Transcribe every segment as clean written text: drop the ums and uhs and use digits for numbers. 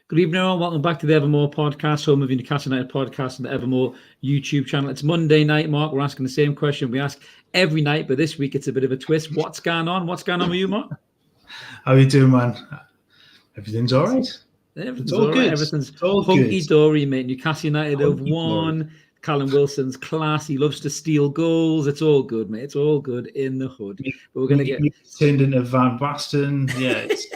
Good evening, everyone. Welcome back to the Evermore podcast, home of the Newcastle United podcast and the Evermore YouTube channel. It's Monday night, Mark. We're asking the same question we ask every night, but this week it's a bit of a twist. What's going on? What's going on with you, Mark? How are you doing, man? Everything's all right. Everything's all good. Everything's hunky-dory, mate. Newcastle United have won. Callum Wilson's class. He loves to steal goals. It's all good, mate. It's all good in the hood. But we're going to get turned into Van Basten. Yeah, it's...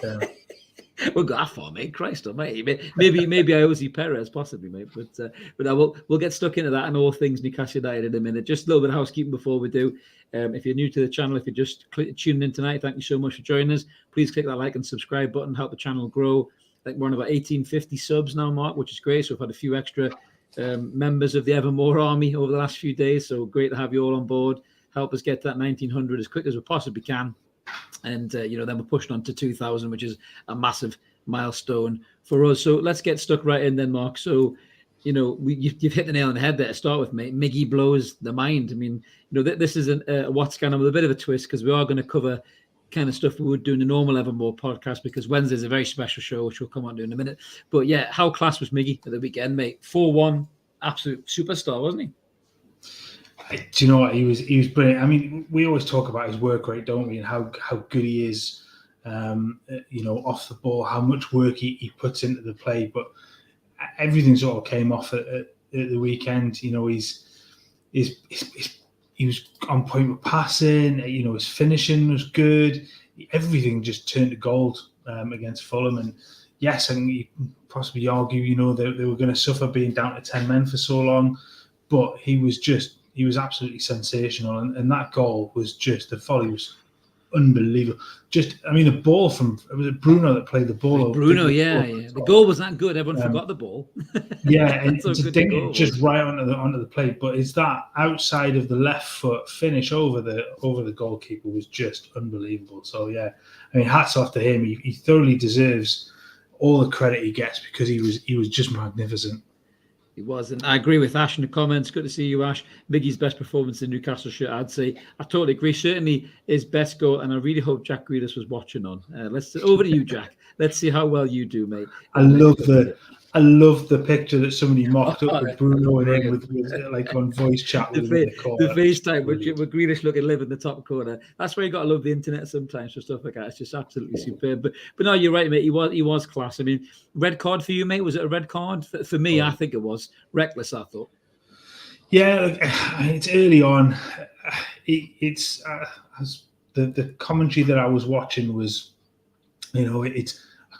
We'll go that far, mate. Christ almighty. Maybe Iose Perez, possibly, mate. But we'll get stuck into that and all things Newcastle United in a minute. Just a little bit of housekeeping before we do. If you're new to the channel, if you're just tuning in tonight, thank you so much for joining us. Please click that like and subscribe button, help the channel grow. I think we're on about 1850 subs now, Mark, which is great. So we've had a few extra members of the Evermore army over the last few days. So great to have you all on board. Help us get to that 1900 as quick as we possibly can. And, then we're pushing on to 2,000, which is a massive milestone for us. So let's get stuck right in then, Mark. So, you've hit the nail on the head there to start with, mate. Miggy blows the mind. I mean, this is what's going on with a bit of a twist because we are going to cover kind of stuff we would do in the normal Evermore podcast because Wednesday's a very special show, which we'll come on to in a minute. But, yeah, how class was Miggy at the weekend, mate? 4-1, absolute superstar, wasn't he? Do you know what? He was brilliant. I mean, we always talk about his work rate, don't we? And how good he is, off the ball, how much work he puts into the play. But everything sort of came off at the weekend. He was on point with passing. His finishing was good. Everything just turned to gold against Fulham. And yes, I think you possibly argue, they were going to suffer being down to 10 men for so long. But he was absolutely sensational. And that goal was just, the volley was unbelievable. The ball it was Bruno that played the ball. Bruno, yeah. The goal was that good. Everyone forgot the ball. Yeah, and to ding it just right onto the plate. But it's that outside of the left foot finish over the goalkeeper was just unbelievable. So, yeah, hats off to him. He thoroughly deserves all the credit he gets because he was just magnificent. He was, and I agree with Ash in the comments. Good to see you, Ash. Miggy's best performance in Newcastle shirt, I'd say. I totally agree. Certainly his best goal, and I really hope Jack Grealish was watching on. Over to you, Jack. Let's see how well you do, mate. I love the picture that somebody mocked up with Bruno and him with like on voice chat. The FaceTime with Grealish looking live in the top corner. That's where you got to love the internet sometimes for stuff like that. It's just absolutely superb. But no, you're right, mate. He was class. I mean, red card for you, mate? Was it a red card? For me, I think it was. Reckless, I thought. Yeah, it's early on. It's the commentary that I was watching was, I can't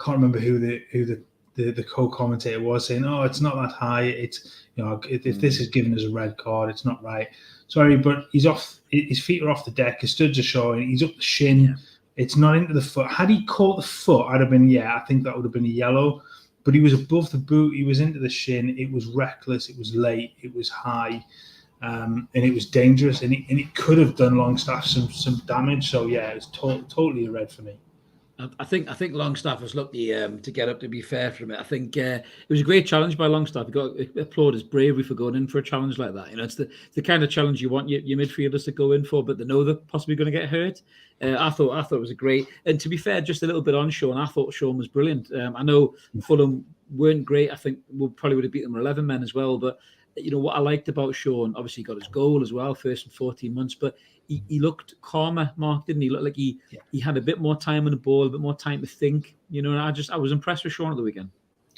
remember who the co-commentator was saying, "Oh, it's not that high. It's if this is given as a red card, it's not right." Sorry, but he's off. His feet are off the deck. His studs are showing. He's up the shin. Yeah. It's not into the foot. Had he caught the foot, I'd have been I think that would have been a yellow. But he was above the boot. He was into the shin. It was reckless. It was late. It was high, and it was dangerous. And it could have done Longstaff some damage. So yeah, it was totally a red for me. I think Longstaff was lucky to get up, to be fair from it. I think it was a great challenge by Longstaff. You got to applaud his bravery for going in for a challenge like that. It's the kind of challenge you want your midfielders to go in for, but they know they're possibly going to get hurt. I thought it was a great, and to be fair, just a little bit on Sean. I thought Sean was brilliant. I know Fulham weren't great. I think we probably would have beat them with 11 men as well. But what I liked about Sean, obviously he got his goal as well, first in 14 months, but he looked calmer, Mark, didn't he? Looked like he had a bit more time on the ball, a bit more time to think. I was impressed with Sean at the weekend.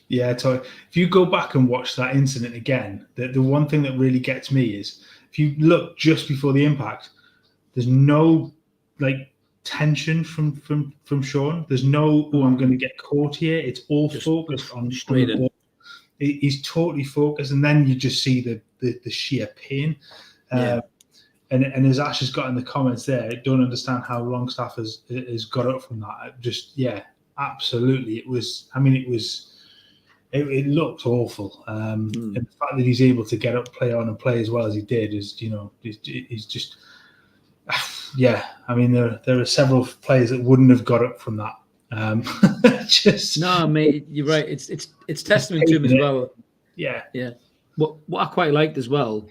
Yeah, so if you go back and watch that incident again, the one thing that really gets me is if you look just before the impact, there's no tension from Sean. There's no, I'm going to get caught here. It's all just focused on straight in. He's totally focused, and then you just see the sheer pain. And as Ash has got in the comments there, I don't understand how Longstaff has got up from that. Absolutely. It looked awful. And the fact that he's able to get up, play on, and play as well as he did is, he's just, there are several players that wouldn't have got up from that. No, mate, you're right. It's testament to him as well. Yeah. What I quite liked as well,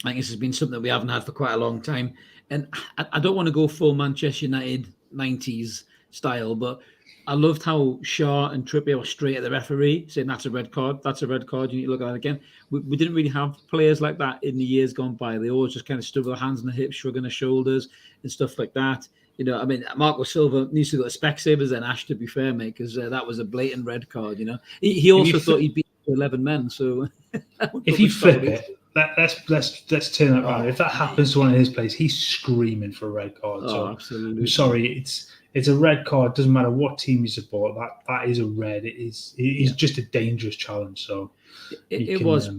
I think this has been something that we haven't had for quite a long time. And I don't want to go full Manchester United 90s style, but I loved how Shaw and Trippier were straight at the referee saying that's a red card. That's a red card. You need to look at it again. We didn't really have players like that in the years gone by. They always just kind of stood with their hands on the hips, shrugging their shoulders and stuff like that. You know, I mean, Marco Silva needs to go to Specsavers then, Ash, to be fair, mate, because that was a blatant red card, you know. He also thought he'd beat 11 men, so... if you flip it, let's turn that around. If that happens to one of his players, he's screaming for a red card. So absolutely. I'm sorry, it's a red card. Doesn't matter what team you support. That is a red. It is just a dangerous challenge. So it was,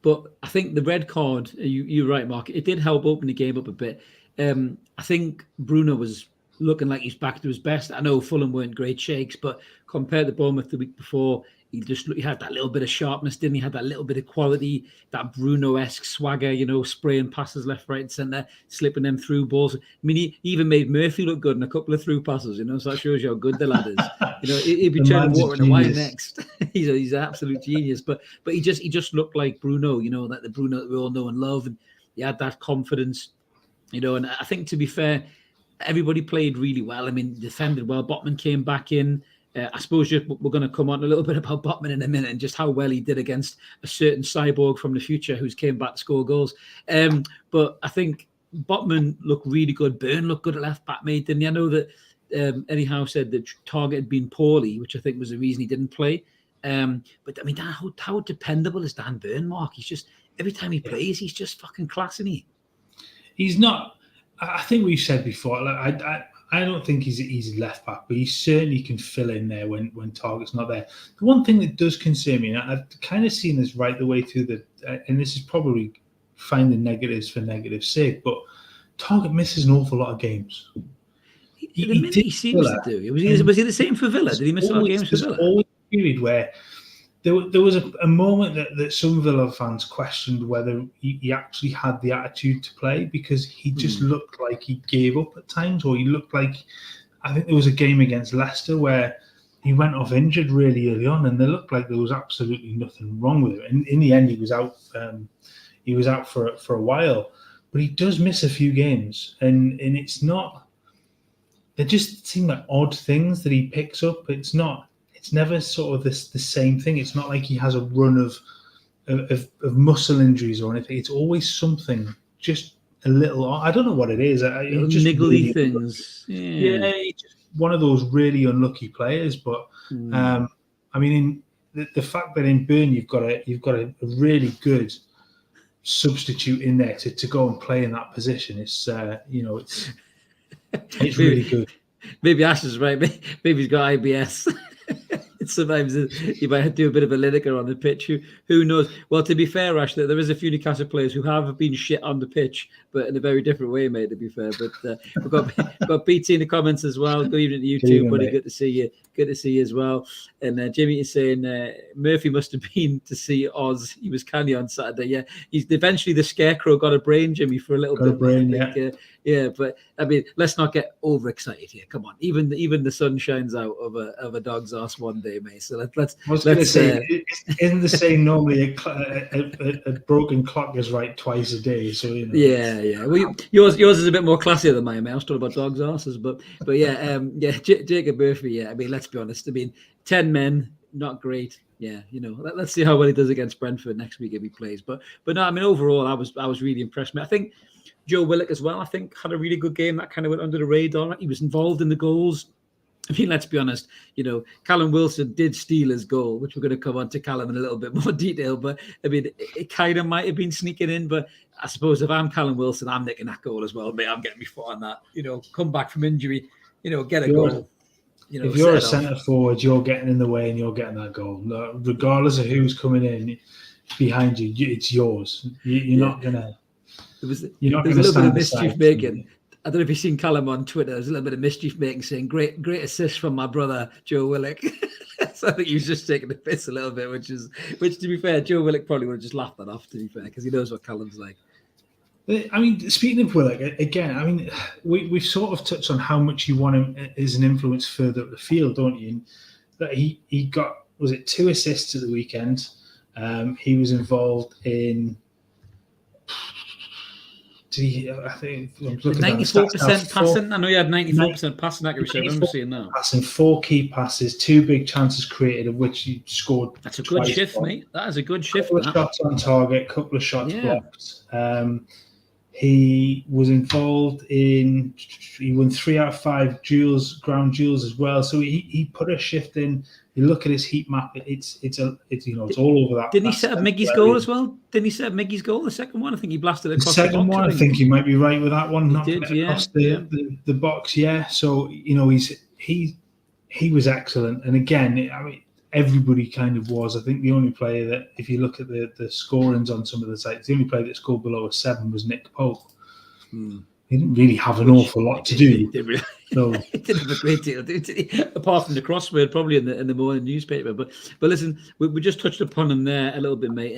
but I think the red card. You're right, Mark. It did help open the game up a bit. I think Bruno was looking like he's back to his best. I know Fulham weren't great shakes, but compared to Bournemouth the week before, he had that little bit of sharpness, didn't he? Had that little bit of quality, that Bruno-esque swagger, you know, spraying passes left, right, and centre, slipping them through balls. I mean, he even made Murphy look good in a couple of through passes, you know, so that shows you how good the lad is. You know, he'd be turning water into wine next. he's an absolute genius. But he just looked like Bruno, you know, that the Bruno that we all know and love, and he had that confidence, you know. And I think, to be fair, everybody played really well. I mean, defended well. Botman came back in. I suppose we're going to come on a little bit about Botman in a minute and just how well he did against a certain cyborg from the future who's came back to score goals. But I think Botman looked really good. Byrne looked good at left back, mate. And I know that Eddie Howe said that Target had been poorly, which I think was the reason he didn't play. But I mean, how dependable is Dan Byrne, Mark? He's just, every time he plays, he's just fucking class, isn't he? He's not. I think we've said before, like, I don't think he's an easy left back, but he certainly can fill in there when Target's not there. The one thing that does concern me, and I've kind of seen this right the way through and this is probably finding negatives for negative sake, but Target misses an awful lot of games. He seems to do. Was he the same for Villa? Did he miss a lot of games for Villa? There's always a period where there was a moment that some Villa fans questioned whether he actually had the attitude to play, because he just looked like he gave up at times, or he looked like, I think there was a game against Leicester where he went off injured really early on, and there looked like there was absolutely nothing wrong with him. And in the end, he was out. He was out for a while, but he does miss a few games, and it's not. They just seem like odd things that he picks up. It's never sort of the same thing. It's not like he has a run of muscle injuries or anything. It's always something, just a little. I don't know what it is. Just niggly really, things. Yeah, just one of those really unlucky players. But I mean, the fact that in Byrne you've got a really good substitute in there to go and play in that position. It's it's really good. Maybe Ash is right. Maybe he's got IBS. Sometimes you might do a bit of a Lineker on the pitch. Who knows? Well, to be fair, Ash, there is a few Newcastle players who have been shit on the pitch, but in a very different way, mate, to be fair. But we've got BT in the comments as well. Good evening to you too, buddy. Good to see you. Good to see you as well. And Jimmy is saying Murphy must have been to see Oz. He was canny on Saturday. Yeah, eventually the Scarecrow got a brain, Jimmy, for a little bit. Brain, yeah. But I mean, let's not get overexcited here. Come on, even the sun shines out of a dog's ass one day, mate. So let's. I was going to say, isn't the saying normally a broken clock is right twice a day? So you know. Yeah. Well, yours is a bit more classier than mine, mate. I was talking about dogs' asses, but yeah, Jacob Murphy. Yeah, I mean, let's be honest. I mean, 10 men, not great. Yeah, you know, let's see how well he does against Brentford next week if he plays. But no, I mean, overall, I was really impressed. I think Joe Willock as well, I think, had a really good game that kind of went under the radar. He was involved in the goals. I mean, let's be honest, you know, Callum Wilson did steal his goal, which we're going to come on to Callum in a little bit more detail. But I mean, it kind of might have been sneaking in. But I suppose if I'm Callum Wilson, I'm nicking that goal as well, mate. I'm getting my foot on that. You know, come back from injury, you know, get a goal. You know, if you're a centre forward, you're getting in the way and you're getting that goal. Regardless of who's coming in behind you, it's yours. You're not gonna. There's a little bit of mischief making. I don't know if you've seen Callum on Twitter. There's a little bit of mischief making, saying great assist from my brother Joe Willock. So I think he was just taking the piss a little bit, which to be fair, Joe Willock probably would have just laughed that off, to be fair, because he knows what Callum's like. I mean, speaking of Willock, again, I mean, we've sort of touched on how much you want him as an influence further up the field, don't you? And that he got, was it 2 assists at the weekend? He was involved in I think I'm looking 94% passing. I know you had 94% passing accuracy. I remember seeing that. Passing, 4 key passes, 2 big chances created, of which he scored. That's a good shift, mate. That is a good shift. Couple of shots on target, couple of shots blocked. He was involved in. He won 3 out of 5 duels, ground duels as well. So he put a shift in. You look at his heat map; it's all over that. Didn't he set up Miggy's goal as well? Didn't he set up Miggy's goal? The second one, I think he blasted across the box. The second one, I think you might be right with that one. He not did, across the box. Yeah. So he was excellent. And again, I mean, everybody kind of was. I think the only player that, if you look at the scorings on some of the sites, the only player that scored below a 7 was Nick Pope. He didn't really have an awful lot to do. He didn't have a great deal, did he? Apart from the crossword, probably in the morning newspaper. But listen, we just touched upon him there a little bit, mate.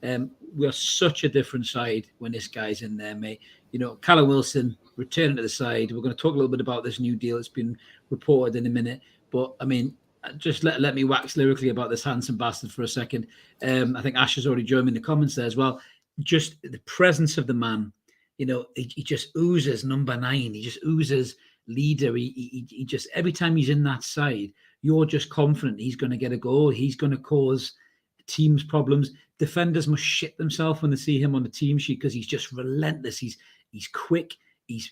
And we are such a different side when this guy's in there, mate. You know, Callum Wilson returning to the side. We're going to talk a little bit about this new deal that's been reported in a minute. But I mean, just let me wax lyrically about this handsome bastard for a second. I think Ash has already joined me in the comments there as well. Just the presence of the man. You know, he just oozes number 9. He just oozes leader. He just, every time he's in that side, you're just confident he's going to get a goal. He's going to cause teams problems. Defenders must shit themselves when they see him on the team sheet because he's just relentless. He's quick. He's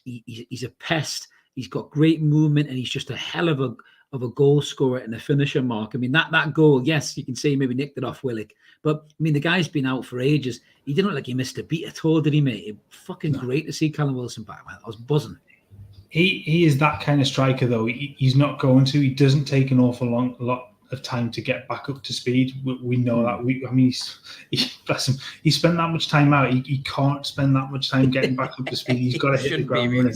a pest. He's got great movement, and he's just a hell of a goal scorer and a finisher, Mark. I mean, that goal, yes, you can say maybe nicked it off Willock, but I mean, the guy's been out for ages. He didn't look like he missed a beat at all, did he, mate? Fucking great to see Callum Wilson back, man. I was buzzing. He is that kind of striker, though. He's not going to. He doesn't take an awful lot of time to get back up to speed. We know that. I mean, bless him. He spent that much time out. He can't spend that much time getting back up to speed. He's got to hit the ground running.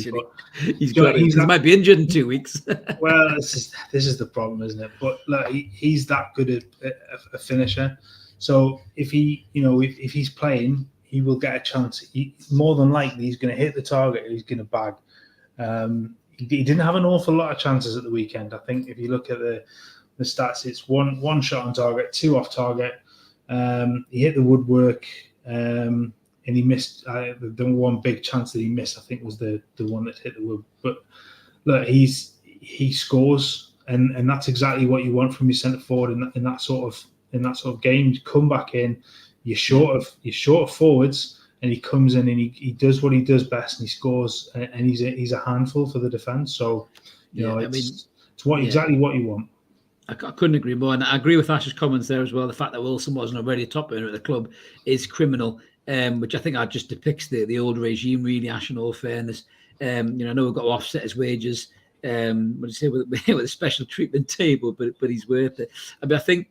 He might be injured in 2 weeks. Well, this is the problem, isn't it? But look, he's that good a finisher. So if he's playing, he will get a chance. More than likely, he's going to hit the target. He's going to bag. He didn't have an awful lot of chances at the weekend. I think if you look at the stats, it's one shot on target, 2 off target. He hit the woodwork, and he missed. The one big chance that he missed, I think, was the one that hit the wood. But look, he scores, and that's exactly what you want from your centre forward in that sort of game. You come back in, you're short of forwards, and he comes in and he does what he does best, and he scores, and he's a handful for the defence. So it's exactly what you want. I couldn't agree more, and I agree with Ash's comments there as well. The fact that Wilson wasn't already a top earner at the club is criminal, which I think just depicts the old regime, really. Ash, in all fairness, I know we've got to offset his wages, what do you say, with a special treatment table, but he's worth it. I mean, I think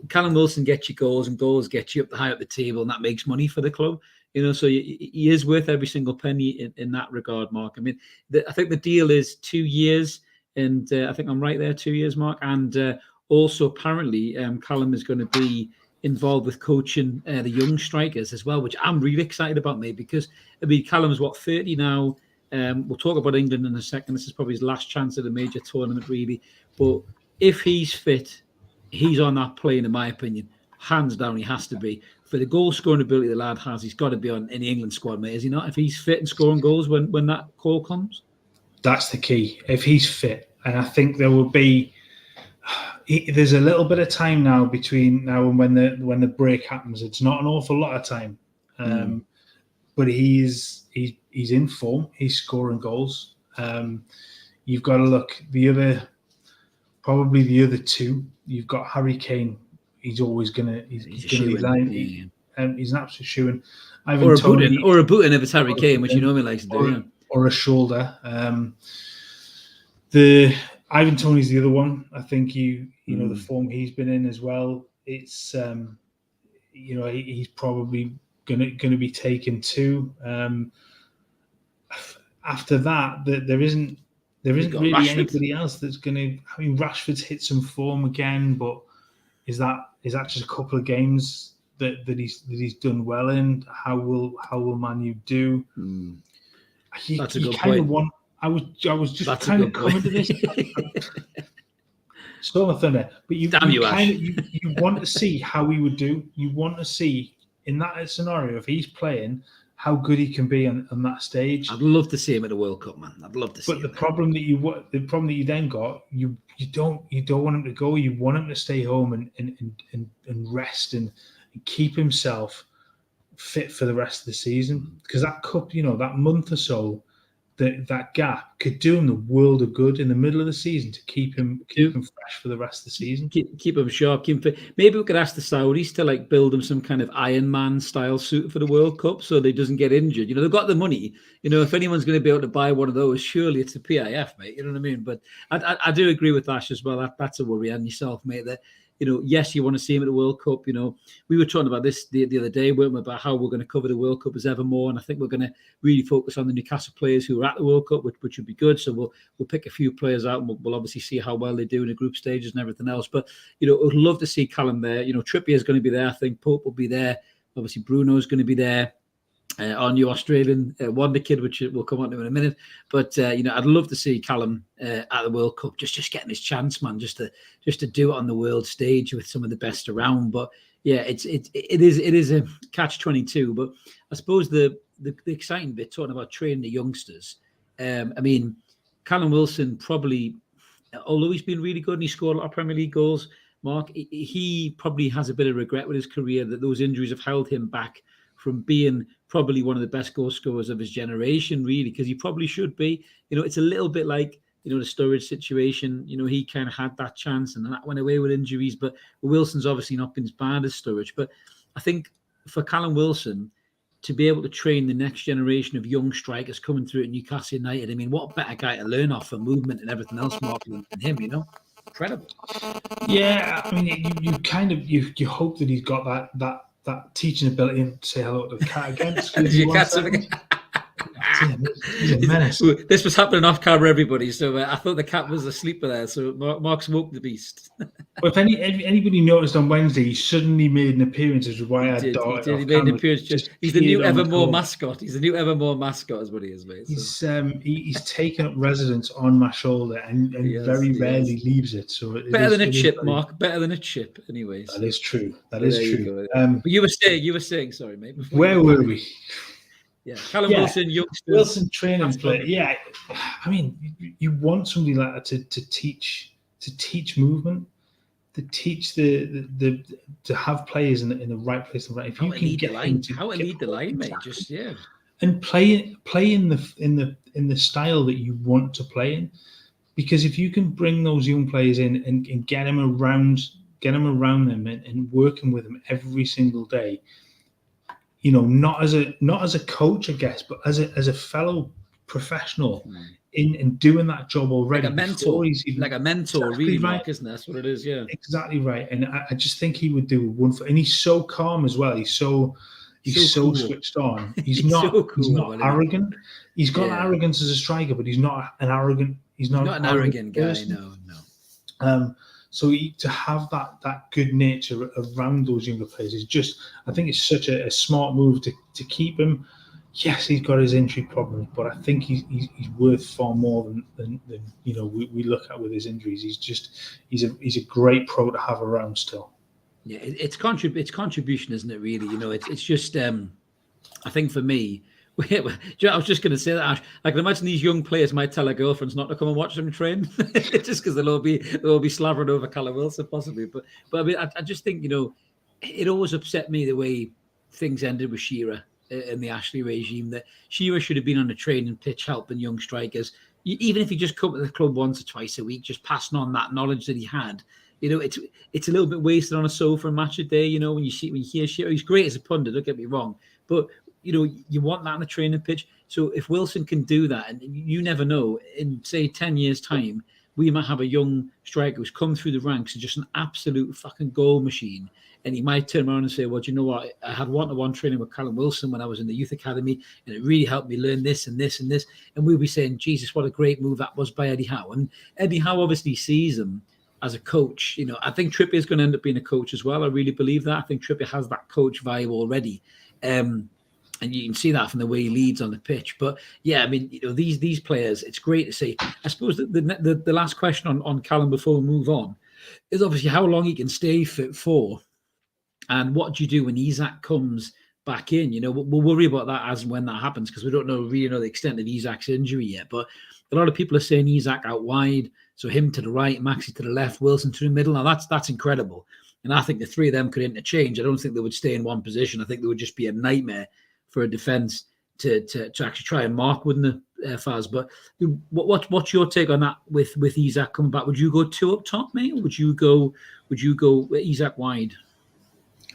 Callum Wilson gets you goals, and goals get you high up the table, and that makes money for the club. So he is worth every single penny in that regard, Mark. I mean, I think the deal is 2 years. And I think I'm right there, 2 years, Mark. And also, apparently, Callum is going to be involved with coaching the young strikers as well, which I'm really excited about, mate, because, I mean, Callum's, 30 now? We'll talk about England in a second. This is probably his last chance at a major tournament, really. But if he's fit, he's on that plane, in my opinion. Hands down, he has to be. For the goal-scoring ability the lad has, he's got to be on in the England squad, mate, is he not? If he's fit and scoring goals when that call comes? That's the key. If he's fit, and I think there will be, there's a little bit of time now between now and when the break happens. It's not an awful lot of time, but he's in form. He's scoring goals. You've got to look the other two. You've got Harry Kane. He's always gonna he's gonna be lying. He's an absolute shoo-in. Or a booting if it's Harry Kane, which you normally likes to do. Or a shoulder. The Ivan Toney's the other one. I think the form he's been in as well. It's he's probably gonna be taken too. After that, there isn't really Rashford. Anybody else that's gonna. I mean, Rashford's hit some form again, but is that just a couple of games that he's done well in? How will Man U do? That's a good point. I was just kind of coming to this. Storm of Thunder, but you want to see how he would do. You want to see in that scenario, if he's playing, how good he can be on that stage. I'd love to see him at the World Cup, man. I'd love to see him. But the problem that you then got, you don't want him to go. You want him to stay home and rest and keep himself fit for the rest of the season, because that cup, that month or so, that gap could do him the world of good in the middle of the season to keep him fresh for the rest of the season. Keep him sharp. Maybe we could ask the Saudis to build him some kind of Iron Man style suit for the World Cup so they doesn't get injured. They've got the money. If anyone's going to be able to buy one of those, surely it's the PIF, mate. You know what I mean? But I do agree with Ash as well. That's a worry, and yourself, mate. That yes, you want to see him at the World Cup. We were talking about this the other day, weren't we, about how we're going to cover the World Cup as Evermore, and I think we're going to really focus on the Newcastle players who are at the World Cup, which would be good. So we'll pick a few players out, and we'll obviously see how well they do in the group stages and everything else. But I'd love to see Callum there. Trippier is going to be there. I think Pope will be there. Obviously, Bruno is going to be there. Our new Australian wonder kid, which we'll come on to in a minute. But I'd love to see Callum at the World Cup, just getting his chance, man, just to do it on the world stage with some of the best around. But yeah, it is a catch-22. But I suppose the exciting bit, talking about training the youngsters. Callum Wilson probably, although he's been really good and he scored a lot of Premier League goals, Mark, he probably has a bit of regret with his career that those injuries have held him back from being probably one of the best goal scorers of his generation, really, because he probably should be. It's a little bit like, the Sturridge situation. He kind of had that chance and that went away with injuries, but Wilson's obviously not been as bad as Sturridge. But I think for Callum Wilson to be able to train the next generation of young strikers coming through at Newcastle United, what better guy to learn off for movement and everything else, Mark, than him, Incredible. Yeah, you hope that he's got that teaching ability and say hello to the cat again. He's a menace. This was happening off camera, everybody. So I thought the cat was asleep there. So Mark's woke the beast. Well, if anybody noticed on Wednesday, he suddenly made an appearance, which is why I thought he made an appearance. He's the new Evermore mascot. He's the new Evermore mascot, is what he is, mate. So. He's taken up residence on my shoulder and very rarely leaves it. So better than a chip, Mark. Better than a chip, anyways. That is true. That is true. But you were saying, sorry, mate. Where were we? Yeah, Callum Wilson, youngster. Wilson training player. Yeah, you want somebody like that to teach movement, to teach the to have players in the right place. If you can get lead the line, mate. And play in the style that you want to play in, because if you can bring those young players in and get them around them and working with them every single day. Not as a coach, I guess, but as a fellow professional in doing that job already. Like a mentor, exactly really, right. Mark, isn't that? That's what it is, yeah. Exactly right. And I just think he would do wonderful. And he's so calm as well. He's so cool. Switched on. He's not arrogant. He's got arrogance as a striker, but he's not an arrogant. He's not an arrogant guy. No. So to have that good nature around those younger players is just, I think it's such a smart move to keep him. Yes, he's got his injury problems, but I think he's worth far more than we look at with his injuries. He's a great pro to have around still. Yeah, it's contribution, isn't it? Really, it's just I think for me. I was just going to say that, Ash. I can imagine these young players might tell their girlfriends not to come and watch them train, just because they'll all be slavering over Callum Wilson, possibly. But I just think it always upset me the way things ended with Shearer in the Ashley regime. That Shearer should have been on the training pitch helping young strikers, even if he just come to the club once or twice a week, just passing on that knowledge that he had. It's a little bit wasted on a sofa and match a day. When you hear Shearer, he's great as a pundit. Don't get me wrong, but you want that on the training pitch. So if Wilson can do that, and you never know, in say 10 years' time, we might have a young striker who's come through the ranks and just an absolute fucking goal machine. And he might turn around and say, well, do you know what? I had one-to-one training with Callum Wilson when I was in the youth academy, and it really helped me learn this and this and this. And we'll be saying, Jesus, what a great move that was by Eddie Howe. And Eddie Howe obviously sees him as a coach. I think Trippier is going to end up being a coach as well. I really believe that. I think Trippier has that coach vibe already. And you can see that from the way he leads on the pitch. But yeah, these players, it's great to see. I suppose the last question on Callum before we move on is obviously how long he can stay fit for, and what do you do when Isak comes back in. We'll worry about that as and when that happens, because we don't really know the extent of Isak's injury yet. But a lot of people are saying Isak out wide, so him to the right, Maxi to the left, Wilson to the middle. Now that's incredible, and I think the three of them could interchange. I don't think they would stay in one position. I think they would just be a nightmare for a defence to actually try and mark, wouldn't it, Faz? But what's your take on that with Isak coming back? Would you go two up top, mate, or would you go Isak wide?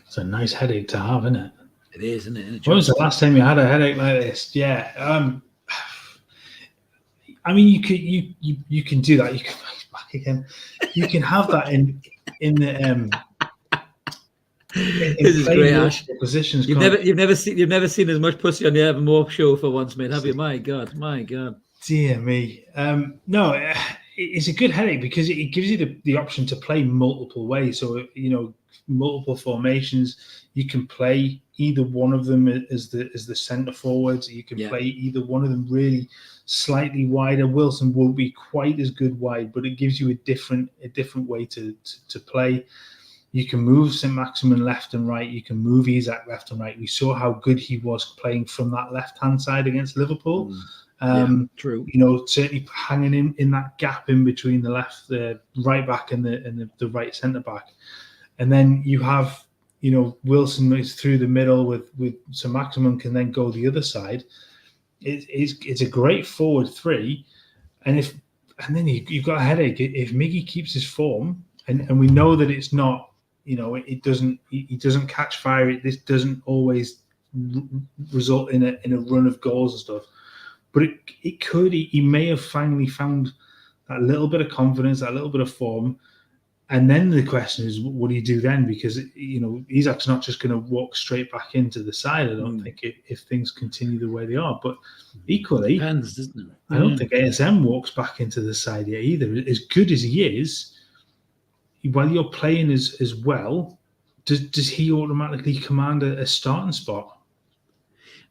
It's a nice headache to have, isn't it? It is, isn't it? When was the last time you had a headache like this? Yeah. I mean, you can do that. You can back again. You can have that in the this is great, Ash. Positions. You've never seen as much pussy on the Evermore show for once, mate, have you? My God. Dear me. No, it's a good headache because it gives you the option to play multiple ways. So multiple formations. You can play either one of them as the centre forwards. You can play either one of them really slightly wider. Wilson won't be quite as good wide, but it gives you a different way to play. You can move St. Maximin left and right. You can move Isak left and right. We saw how good he was playing from that left-hand side against Liverpool. True. Certainly hanging in that gap in between the right back and the right centre back. And then you have, Wilson is through the middle with St. Maximin can then go the other side. It's a great forward three. And then you've got a headache. If Miggy keeps his form, and we know that it's not, he doesn't catch fire. This doesn't always result in a run of goals and stuff. But it could. He may have finally found that little bit of confidence, that little bit of form. And then the question is, what do you do then? Because, Isak's not just going to walk straight back into the side, I don't think, if things continue the way they are. But equally, depends, doesn't it? I don't think ASM walks back into the side yet either. As good as he is, while you're playing as well, does he automatically command a starting spot?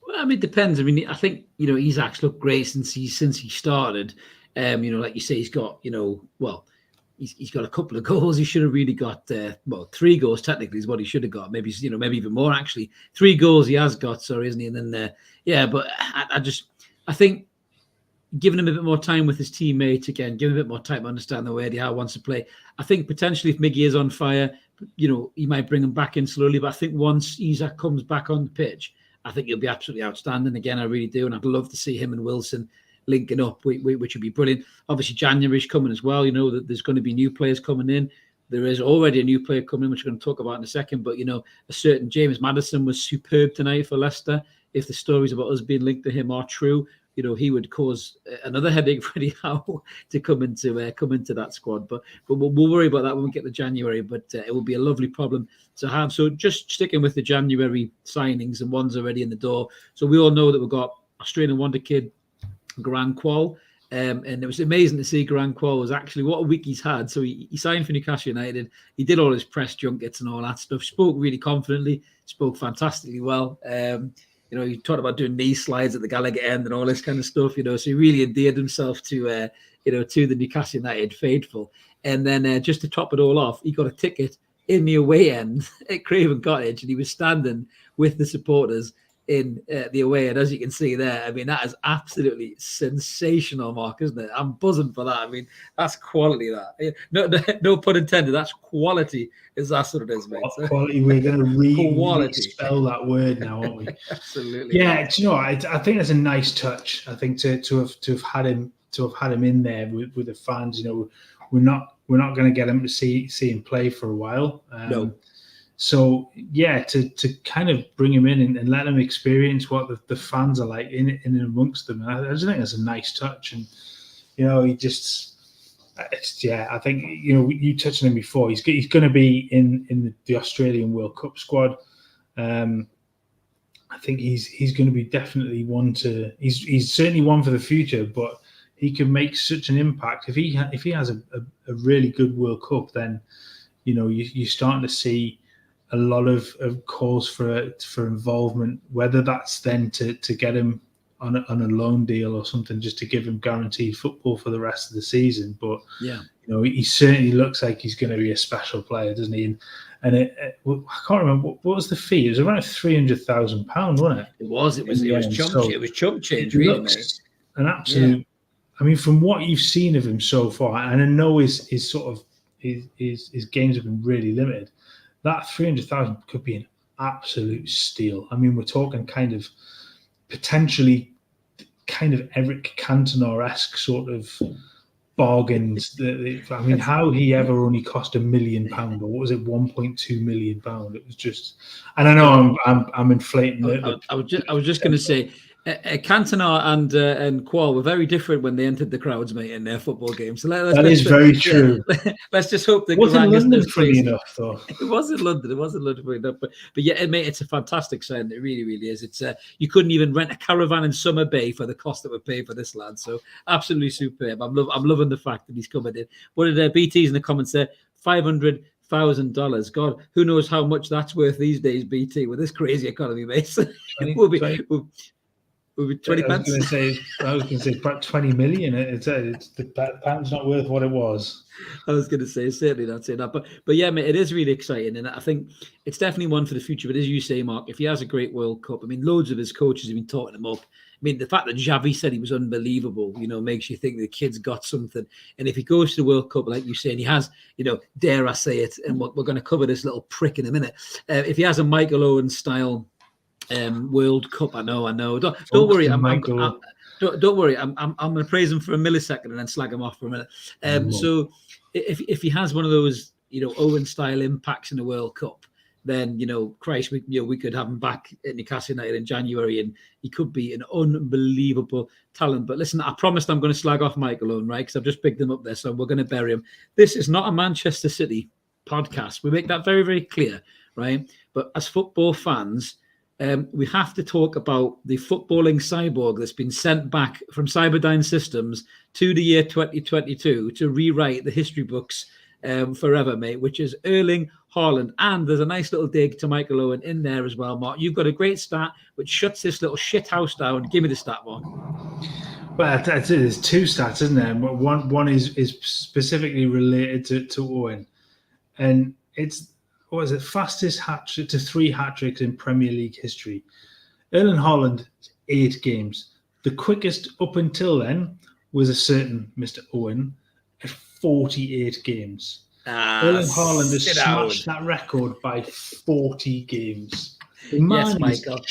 Well, I mean, it depends. I mean, I think, Isak's looked great since he started. Like you say, he's got, he's got a couple of goals. He should have really got 3 goals technically is what he should have got. Maybe even more actually. 3 goals he has got, sorry, isn't he? And then but I think giving him a bit more time with his teammates again, giving him a bit more time to understand the way how he wants to play. I think potentially if Miggy is on fire, he might bring him back in slowly. But I think once Isak comes back on the pitch, I think he'll be absolutely outstanding. Again, I really do, and I'd love to see him and Wilson linking up, which would be brilliant. Obviously, January's coming as well. That there's going to be new players coming in. There is already a new player coming in, which we're going to talk about in a second. But, a certain James Maddison was superb tonight for Leicester. If the stories about us being linked to him are true, he would cause another headache for Eddie Howe to come into that squad. But we'll worry about that when we get to January. But it will be a lovely problem to have. So just sticking with the January signings, and one's already in the door. So we all know that we've got Australian wonder kid Garang Kuol. And it was amazing to see Garang Kuol was actually, what a week he's had. So he signed for Newcastle United. He did all his press junkets and all that stuff. Spoke really confidently. Spoke fantastically well. He talked about doing knee slides at the Gallagher end and all this kind of stuff. So he really endeared himself to the Newcastle United faithful. And then just to top it all off, he got a ticket in the away end at Craven Cottage, and he was standing with the supporters in the away end, as you can see there. I mean, that is absolutely sensational, Mark, isn't it? I'm buzzing for that. I mean, that's quality, that. No pun intended. That's quality. That's what it is, mate. Quality. We're going to spell that word now, aren't we? Absolutely. Yeah. Do you know? I think that's a nice touch. I think to have had him in there with the fans. We're not going to get him to see him play for a while. No. So to kind of bring him in and let him experience what the fans are like in and amongst them, and I just think that's a nice touch. And I think you touched on him before. He's going to be in the Australian World Cup squad. I think he's going to be definitely one to. He's certainly one for the future, but he can make such an impact if he has a really good World Cup. Then you're starting to see a lot of calls for involvement, whether that's then to get him on a loan deal or something, just to give him guaranteed football for the rest of the season. But he certainly looks like he's going to be a special player, doesn't he? And I can't remember what was the fee. It was around £300,000, wasn't it? It was chump change, really, mate. An absolute. Yeah. I mean, from what you've seen of him so far, and I know his games have been really limited. That 300,000 could be an absolute steal. I mean, we're talking kind of potentially kind of Eric Cantona-esque sort of bargains. I mean, how he ever only cost £1 million, or what was it, £1.2 million? It was just, and I know I'm inflating it. I was just going to say, Cantona and Qual were very different when they entered the crowds, mate, in their football games. So that is very true. Let's just hope that wasn't London funny enough, though. It wasn't London funny enough, but yeah, mate, it's a fantastic sign. It really, really is. It's you couldn't even rent a caravan in Summer Bay for the cost that we're paying for this lad. So absolutely superb. I'm loving the fact that he's coming in. What did BT's in the comments there? $500,000. God, who knows how much that's worth these days, BT, with this crazy economy, mate. We'll be 20 pence. I was going to say about 20 million. It's the pound's not worth what it was. I was going to say certainly not saying that, but yeah, mate, it is really exciting, and I think it's definitely one for the future. But as you say, Mark, if he has a great World Cup, I mean, loads of his coaches have been talking him up. I mean, the fact that Xavi said he was unbelievable, makes you think the kid's got something. And if he goes to the World Cup, like you say, and he has, dare I say it, and we're going to cover this little prick in a minute. If he has a Michael Owen style World Cup, I know. Don't worry. Don't worry. I'm going to praise him for a millisecond and then slag him off for a minute. So if he has one of those, Owen style impacts in the World Cup, then Christ, we could have him back at Newcastle United in January, and he could be an unbelievable talent. But listen, I promised I'm going to slag off Michael Owen, right? Because I've just picked him up there, so we're going to bury him. This is not a Manchester City podcast. We make that very, very clear, right? But as football fans, we have to talk about the footballing cyborg that's been sent back from Cyberdyne Systems to the year 2022 to rewrite the history books forever, mate, which is Erling Haaland. And there's a nice little dig to Michael Owen in there as well, Mark. You've got a great stat which shuts this little shit house down. Give me the stat, Mark. Well, there's two stats, isn't there? One is specifically related to Owen, and it's fastest hat-trick to 3 hat-tricks in Premier League history. Erling Haaland, 8 games. The quickest up until then was a certain Mr. Owen at 48 games. Erling Haaland has smashed that record by 40 games. The man Michael.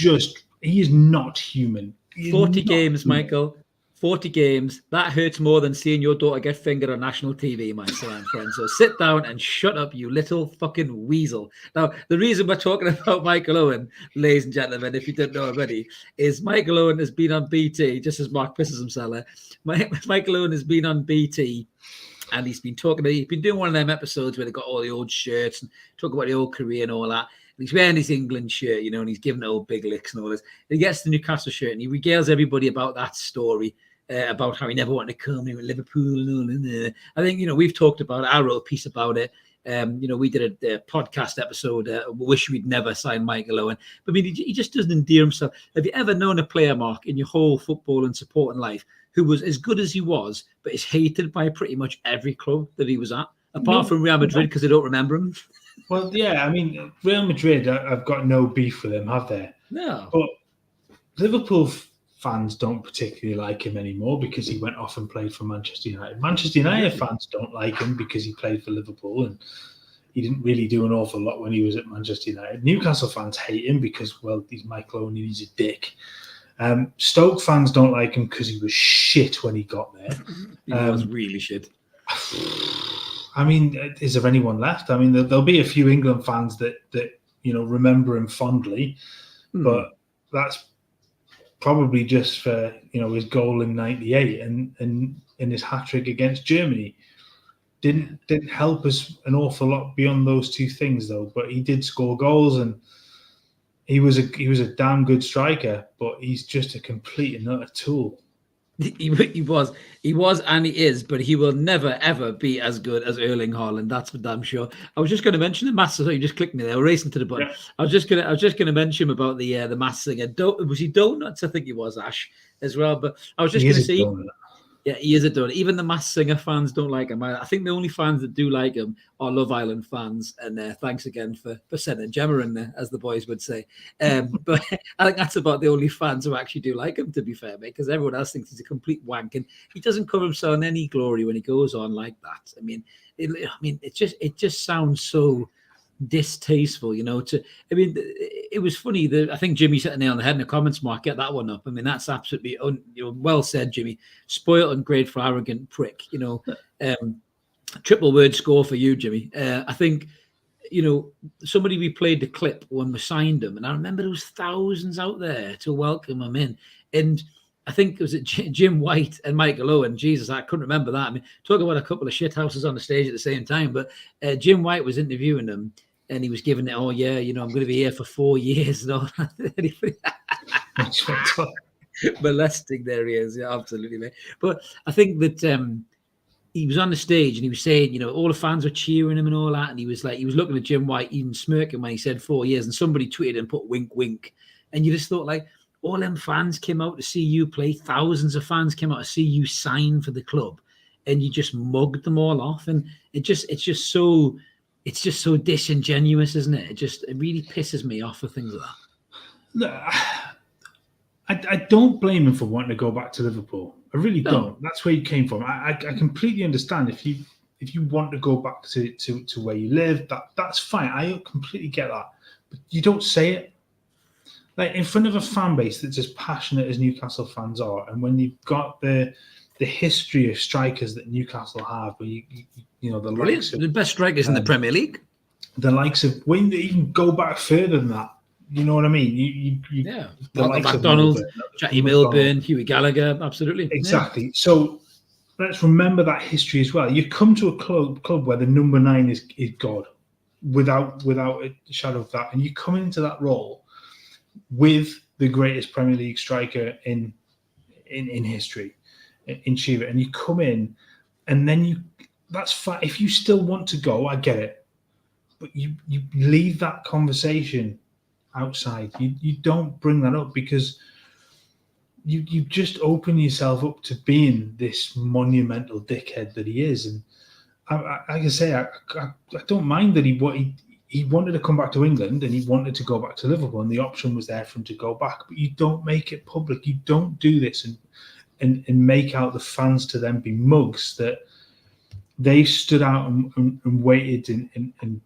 He is not human. 40 games, Michael. 40 games. That hurts more than seeing your daughter get fingered on national TV, my son and friend. So sit down and shut up, you little fucking weasel. Now, the reason we're talking about Michael Owen, ladies and gentlemen, if you didn't know already, is Michael Owen has been on BT, just as Mark pisses himself. Michael Owen has been on BT, and he's been doing one of them episodes where they got all the old shirts and talk about the old career and all that. And he's wearing his England shirt, and he's giving it all big licks and all this. And he gets the Newcastle shirt and he regales everybody about that story. About how he never wanted to come in with Liverpool and all that. I think, we've talked about it. I wrote a piece about it. We did a podcast episode. Wish we'd never signed Michael Owen. But I mean, he just doesn't endear himself. Have you ever known a player, Mark, in your whole football and supporting life who was as good as he was, but is hated by pretty much every club that he was at, apart from Real Madrid because they don't remember him? Well, yeah, I mean, Real Madrid, I've got no beef with them, have they? No. But Liverpool fans don't particularly like him anymore because he went off and played for Manchester United. Manchester United fans don't like him because he played for Liverpool and he didn't really do an awful lot when he was at Manchester United. Newcastle fans hate him because, well, he's Michael Owen and he's a dick. Stoke fans don't like him because he was shit when he got there. He was really shit. I mean, is there anyone left? I mean, there'll be a few England fans that remember him fondly, but that's probably just for his goal in '98 and his hat-trick against Germany. Didn't help us an awful lot beyond those two things though. But he did score goals and he was a damn good striker. But he's just a complete and utter tool. He was, and he is, but he will never ever be as good as Erling Haaland. That's for damn sure. I was just going to mention the maths. So you just clicked me there. We're racing to the button. Yeah. I was just going to mention about the maths thing. Was he Donuts? I think he was Ash as well. But I was just going to say Yeah, he is a donut. Even the Masked Singer fans don't like him. I think the only fans that do like him are Love Island fans. And thanks again for sending Gemma in there, as the boys would say. But I think that's about the only fans who actually do like him, to be fair, mate, because everyone else thinks he's a complete wank. And he doesn't cover himself in any glory when he goes on like that. I mean, it just sounds so distasteful, it was funny that I think Jimmy hit a nail on the head in the comments, Mark. Get that one up. I mean, that's absolutely well said, Jimmy. Spoiled and grateful, arrogant prick. Triple word score for you, Jimmy. I think somebody replayed the clip when we signed him, and I remember there was thousands out there to welcome him in, and I think it was Jim White and Michael Owen. Jesus, I couldn't remember that. I mean, talk about a couple of shit houses on the stage at the same time. But Jim White was interviewing them, and he was giving it, I'm going to be here for 4 years and all that. Molesting their ears, yeah, absolutely, mate. But I think that he was on the stage and he was saying, all the fans were cheering him and all that, and he was looking at Jim White, even smirking when he said 4 years, and somebody tweeted and put wink, wink, and you just thought, like, all them fans came out to see you play. Thousands of fans came out to see you sign for the club, and you just mugged them all off. And it's just so disingenuous, isn't it? It really pisses me off for things like that. I don't blame him for wanting to go back to Liverpool. I really don't. That's where he came from. I completely understand if you want to go back to where you live. That's fine. I completely get that. But you don't say it. Like, in front of a fan base that's as passionate as Newcastle fans are, and when you've got the history of strikers that Newcastle have, where likes of the best strikers in the Premier League, the likes of, when they even go back further than that, you know what I mean? The likes McDonald, of Jackie Milburn, Hughie Gallagher, absolutely, exactly. Yeah. So let's remember that history as well. You come to a club where the number 9 is God, without a shadow of that, and you come into that role with the greatest Premier League striker in history, in Shiva, and you come in, and then that's fine. If you still want to go, I get it, but you leave that conversation outside. You don't bring that up, because you just open yourself up to being this monumental dickhead that he is. And I don't mind that he wanted to come back to England, and he wanted to go back to Liverpool, and the option was there for him to go back. But you don't make it public. You don't do this and make out the fans to then be mugs that they stood out and waited and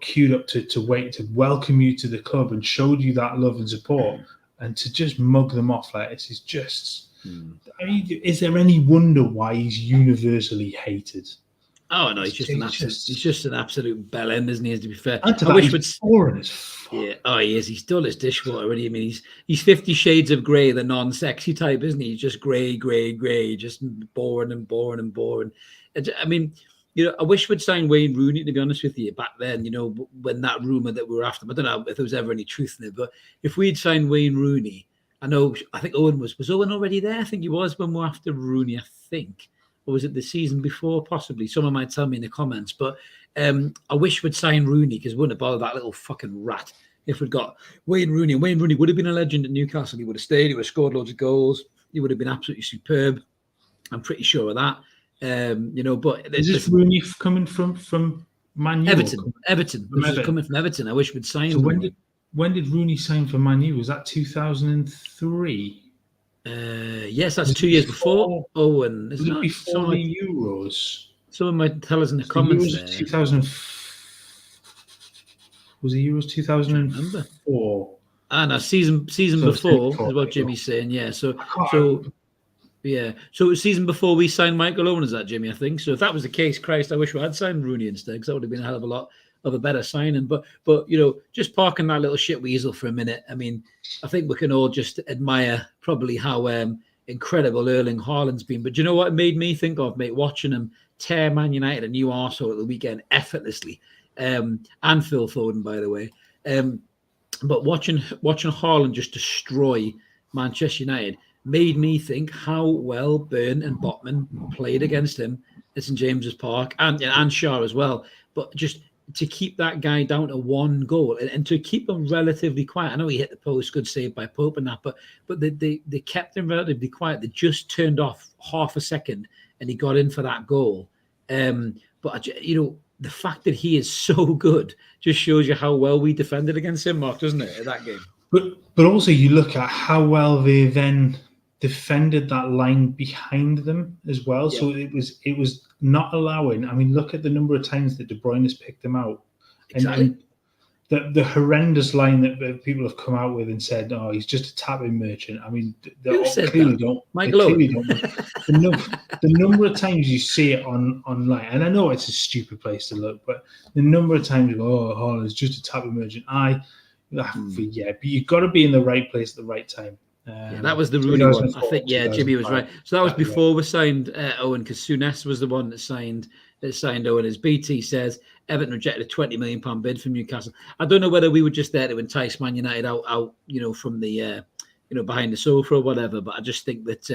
queued up to wait to welcome you to the club and showed you that love and support, and to just mug them off like this is just. I mean, is there any wonder why he's universally hated? Oh no, he's just an absolute bellend, isn't he? To be fair, I wish he's boring as fuck. Yeah, he is. He's dull as dishwater. Really, I mean, he's 50 Shades of Grey, the non-sexy type, isn't he? He's just grey, just boring and boring and boring. I mean, I wish we'd signed Wayne Rooney, to be honest with you, back then. When that rumor that we were after him, I don't know if there was ever any truth in it, but if we'd signed Wayne Rooney, I think Owen was Owen already there? I think he was when we were after Rooney, I think. Or was it the season before? Possibly. Someone might tell me in the comments. But I wish we'd signed Rooney, because we wouldn't have bothered that little fucking rat if we'd got Wayne Rooney. And Wayne Rooney would have been a legend at Newcastle. He would have stayed. He would have scored loads of goals. He would have been absolutely superb. I'm pretty sure of that. But is this Rooney coming from Man U? Everton. This is coming from Everton. I wish we'd signed. So when did Rooney sign for Man U? Was that 2003? Yes, that's 2 years before Owen. Was it before the Euros? Someone might tell us in the comments. Euros 2000. Was the Euros 2004? No, season before is what Jimmy's saying. Yeah, so it was season before we signed Michael Owen, is that, Jimmy? I think so. If that was the case, Christ, I wish we had signed Rooney instead, because that would have been a hell of a lot of a better signing. But just parking that little shit weasel for a minute. I mean, I think we can all just admire probably how incredible Erling Haaland's been. But do you know what it made me think of, mate? Watching him tear Man United a new arsehole at the weekend effortlessly, and Phil Foden, by the way. But watching Haaland just destroy Manchester United made me think how well Byrne and Botman played against him at St James's Park, and Shaw as well. But just to keep that guy down to one goal and to keep him relatively quiet. I know he hit the post, good save by Pope and that, but they kept him relatively quiet. They just turned off half a second and he got in for that goal. But the fact that he is so good just shows you how well we defended against him, Mark, doesn't it, in that game? But also you look at how well they then defended that line behind them as well. Yeah. So it was not allowing. I mean, look at the number of times that De Bruyne has picked them out. Exactly. And the horrendous line that people have come out with and said, "Oh, he's just a tapping merchant." I mean, they clearly don't. The number of times you see it online, and I know it's a stupid place to look, but the number of times you go, "Oh, Haaland's just a tapping merchant." But you've got to be in the right place at the right time. That was the Rooney one. I think, Jimmy was right. So that was before we signed Owen, because Souness was the one that signed Owen. As BT says, Everton rejected a £20 million bid from Newcastle. I don't know whether we were just there to entice Man United out from the, behind the sofa or whatever, but I just think that,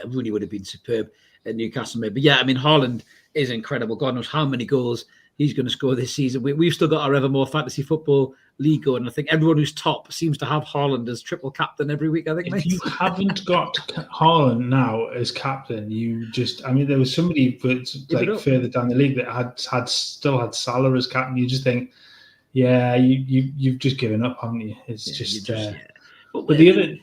Rooney would have been superb at Newcastle maybe. But I mean, Haaland is incredible. God knows how many goals he's going to score this season. We've still got our Evermore Fantasy Football League going. I think everyone who's top seems to have Haaland as triple captain every week, I think. If you haven't got Haaland now as captain, there was somebody further down the league that still had Salah as captain. You just think, you've just given up, haven't you? It's But the other...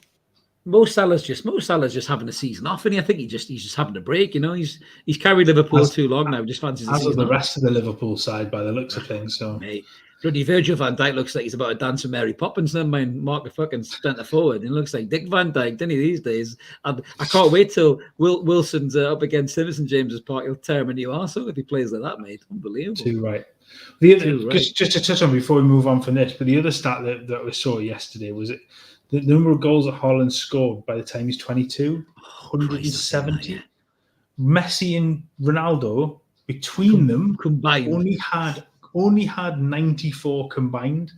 Mo Salah's just having a season off, and I think he's just having a break. He's carried Liverpool too long now. Just fancies as of the rest of the Liverpool side by the looks of things. So, mate, bloody Virgil van Dijk looks like he's about to dance with Mary Poppins. Never mind Mark the fucking centre forward. He looks like Dick Van Dijk, doesn't he, these days? And I can't wait till Wilson's up against him in James's Park. He'll tear him a new arsehole if he plays like that, mate. Unbelievable. Too right. Just to touch on before we move on from this, but the other stat that we saw yesterday was the number of goals that Haaland scored by the time he's 22, 170. Messi and Ronaldo, between them, combined, only had 94 combined.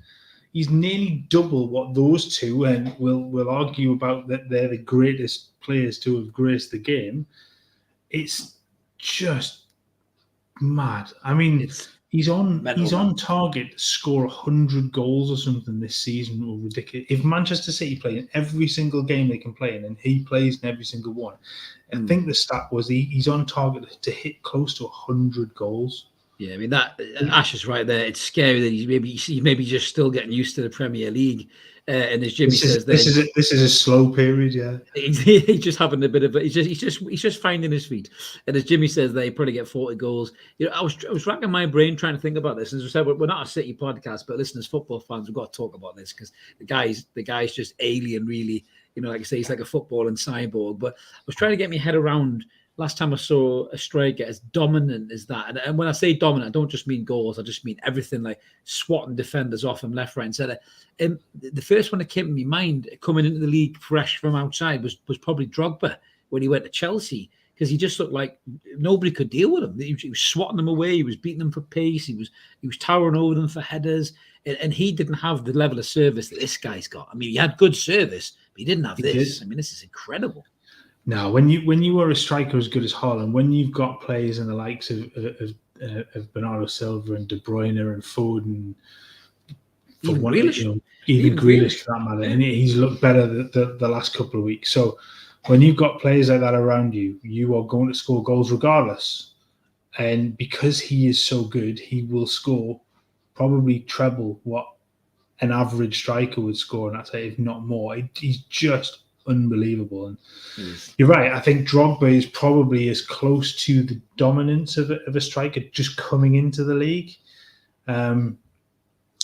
He's nearly double what those two, and we'll argue about that they're the greatest players to have graced the game. It's just mad. I mean, He's on target to score 100 goals or something this season. Or ridiculous. If Manchester City play in every single game they can play in, and he plays in every single one, I think the stat was he's on target to hit close to 100 goals. Yeah, I mean that Ash is right there. It's scary that he's maybe just still getting used to the Premier League. And as Jimmy says, this is a slow period. Yeah, he's just having a bit of he's just finding his feet. And as Jimmy says, they probably get 40 goals. I was racking my brain trying to think about this. As I said, we're not a City podcast, but listen, as football fans, we've got to talk about this because the guy's just alien, really. Like I say, he's like a footballing cyborg. But I was trying to get my head around. Last time I saw a striker as dominant as that, and when I say dominant, I don't just mean goals. I just mean everything, like swatting defenders off from left, right, and centre. And the first one that came to my mind coming into the league fresh from outside was probably Drogba when he went to Chelsea, because he just looked like nobody could deal with him. He was swatting them away. He was beating them for pace. He was towering over them for headers, and he didn't have the level of service that this guy's got. I mean, he had good service, but he didn't have this. I mean, this is incredible. Now, when you were a striker as good as Haaland, when you've got players in the likes of Bernardo Silva and De Bruyne and Foden, even Grealish for that matter, and he's looked better the last couple of weeks. So when you've got players like that around you, you are going to score goals regardless. And because he is so good, he will score probably treble what an average striker would score, and I'd say if not more. He's just unbelievable. And you're right. I think Drogba is probably as close to the dominance of a striker just coming into the league. I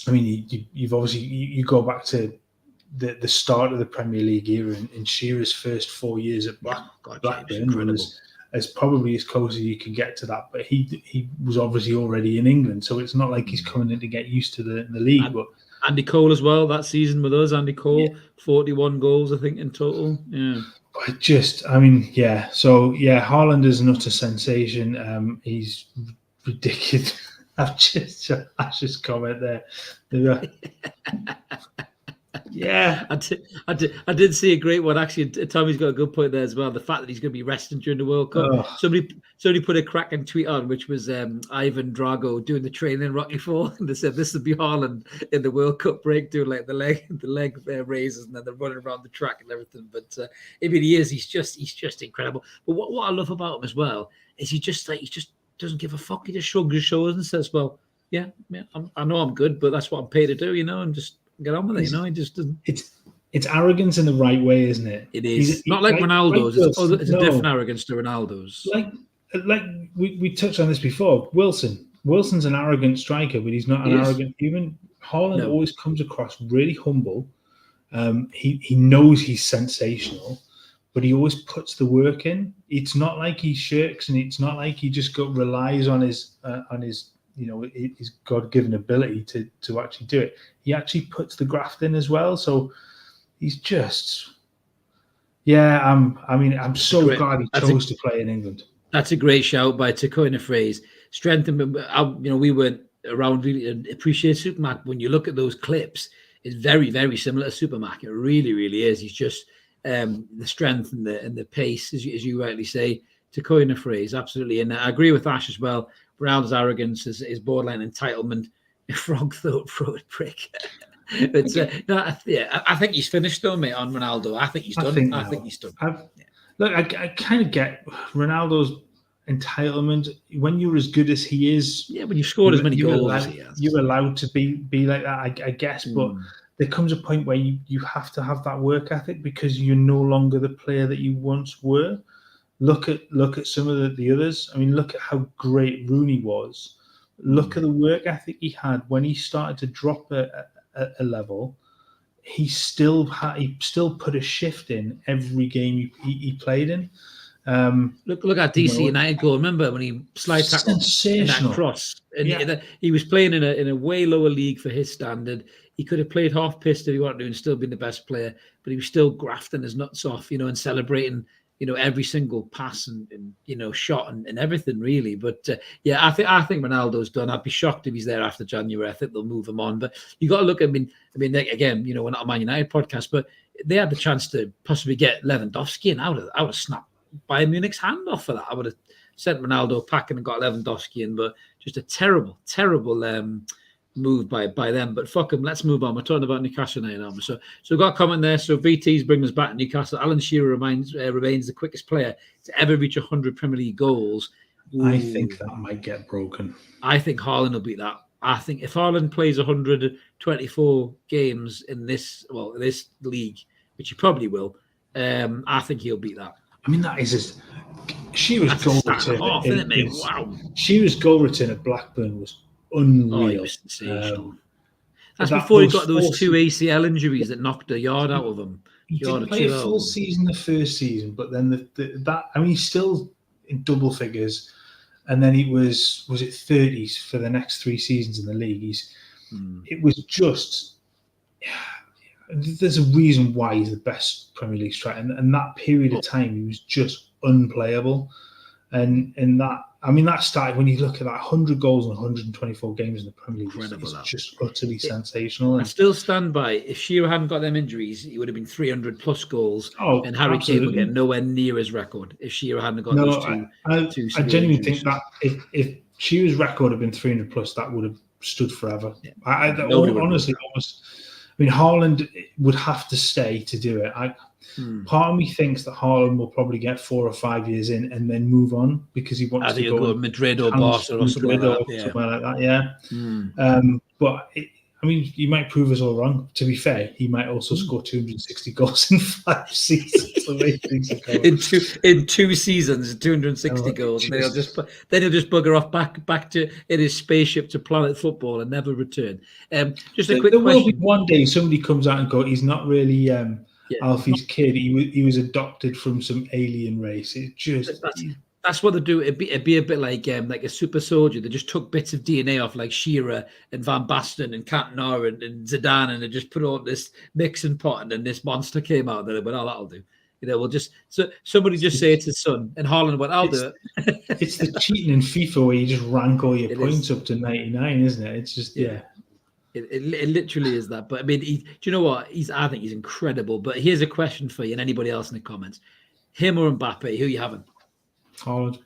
mean, you've obviously you go back to the start of the Premier League era, and Shearer's first 4 years at Blackburn was as probably as close as you can get to that. But he was obviously already in England, so it's not like he's coming in to get used to the league. But Andy Cole as well that season with us. Andy Cole, 41 goals, I think, in total. Yeah. But So, Haaland is an utter sensation. He's ridiculous. Ash's comment there. Yeah. I did see a great one actually. Tommy's got a good point there as well. The fact that he's going to be resting during the World Cup. Oh. Somebody put a cracking tweet on, which was Ivan Drago doing the training in Rocky IV, and they said this would be Haaland in the World Cup break, doing like the leg raises, and then they're running around the track and everything. But I mean, he's just incredible. But what I love about him as well is he just doesn't give a fuck. He just shrugs his shoulders and says, "Well, yeah, I know I'm good, but that's what I'm paid to do, and just get on with it." He just doesn't. It's arrogance in the right way, isn't it? It is not like Ronaldo's. It's a different arrogance to Ronaldo's. Like we touched on this before. Wilson's an arrogant striker, but he's not an arrogant human. Haaland always comes across really humble. He knows he's sensational, but he always puts the work in. It's not like he shirks, and it's not like he just relies on his his God-given ability to actually do it. He actually puts the graft in as well. So he's just, I'm so glad he chose to play in England. That's a great shout by to coin a phrase. Strengthen. We weren't around really and appreciate Supermac. When you look at those clips, it's very, very similar to Supermac. It really, really is. He's just the strength and the pace, as you rightly say, to coin a phrase. Absolutely, and I agree with Ash as well. Ronaldo's arrogance is borderline entitlement, frog throat prick. But I think he's finished though, mate. On Ronaldo, I think he's done. I think he's done. Look, I kind of get Ronaldo's entitlement when you're as good as he is. Yeah, when you've scored as many goals as he has, you're allowed to be like that, I guess. But there comes a point where you have to have that work ethic because you're no longer the player that you once were. Look at some of the others. I mean, look at how great Rooney was. Look at the work ethic he had when he started to drop a level. He still put a shift in every game he played in. Look at DC United goal. Remember when he slide tackled in that cross? And he was playing in a way lower league for his standard. He could have played half pissed if he wanted to and still been the best player, but he was still grafting his nuts off, and celebrating, every single pass and shot and everything really. But I think Ronaldo's done. I'd be shocked if he's there after January. I think they'll move him on. But you got to look. I mean, again, we're not a Man United podcast, but they had the chance to possibly get Lewandowski, and I would have snapped Bayern Munich's hand off for that. I would have sent Ronaldo packing and got Lewandowski in, but just a terrible move by them. But fuck him, let's move on. We're talking about Newcastle now. So we've got a comment there. So VT's bringing us back to Newcastle. Alan Shearer remains the quickest player to ever reach 100 Premier League goals. Ooh. I think that might get broken. I think Haaland will beat that. I think if Haaland plays 124 games in this league, which he probably will, I think he'll beat that. I mean, that is just Shearer's goal return. Wow. Shearer's goal return at Blackburn was unreal. Sensational. That's before he got those two ACL injuries that knocked a yard out of him. He didn't play a full season the first season, but then he's still in double figures, and then he was it 30s for the next 3 seasons in the league. It was just. There's a reason why he's the best Premier League striker, and that period of time he was just unplayable. And that started when you look at that 100 goals and 124 games in the Premier League. It's just utterly sensational. I still stand by. If Shearer hadn't got them injuries, he would have been 300 plus goals, and Harry Kane would get nowhere near his record if Shearer hadn't got those two. I genuinely think that if Shearer's record had been 300 plus, that would have stood forever. Yeah. Honestly, almost. I mean, Haaland would have to stay to do it. Part of me thinks that Haaland will probably get 4 or 5 years in and then move on because he wants to go to Madrid or Barca or something like that. Yeah. But he might prove us all wrong. To be fair, he might also score 260 goals in 5 seasons. in 2 seasons, 260 goals. And then he'll just bugger off back to in his spaceship to Planet Football and never return. Just a quick question. Will be one day somebody comes out and goes, he's not really Alfie's kid. He was adopted from some alien race. It just. That's what they do. It'd be a bit like a super soldier. They just took bits of DNA off like Shearer and Van Basten and Cantona and Zidane, and they just put all this mixing pot, and then this monster came out. And they went, "Oh, that'll do." Somebody just say it's his son, and Haaland went, "I'll do it." It's the cheating in FIFA where you just rank all your points up to 99, isn't it? It's just It literally is that. But I mean, do you know what? I think he's incredible. But here's a question for you and anybody else in the comments: him or Mbappe? Who you having? Haaland.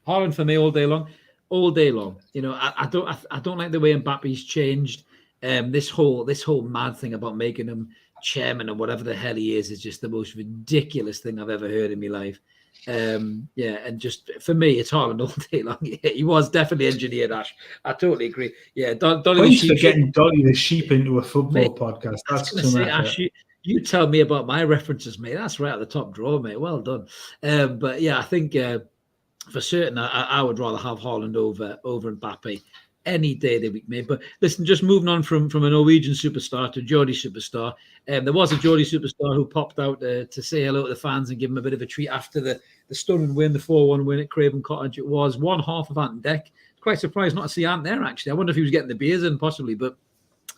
Haaland for me all day long, all day long. You know, I don't like the way Mbappe's changed. This whole mad thing about making him chairman or whatever the hell he is just the most ridiculous thing I've ever heard in my life. Yeah, and just for me, it's Haaland all day long. Yeah, he was definitely engineered, Ash. I totally agree. Yeah, Dolly Thanks for getting Dolly the sheep into a football mate, podcast. That's too say, much. Ash, you tell me about my references, mate. That's right at the top drawer, mate. Well done. But yeah, I think for certain, I would rather have Haaland over Mbappe any day of the week, mate. But listen, just moving on from a Norwegian superstar to a Geordie superstar. There was a Geordie superstar who popped out to say hello to the fans and give them a bit of a treat after the stunning win, the 4-1 win at Craven Cottage. It was one half of Ant and Deck. Quite surprised not to see Ant there, actually. I wonder if he was getting the beers in, possibly. But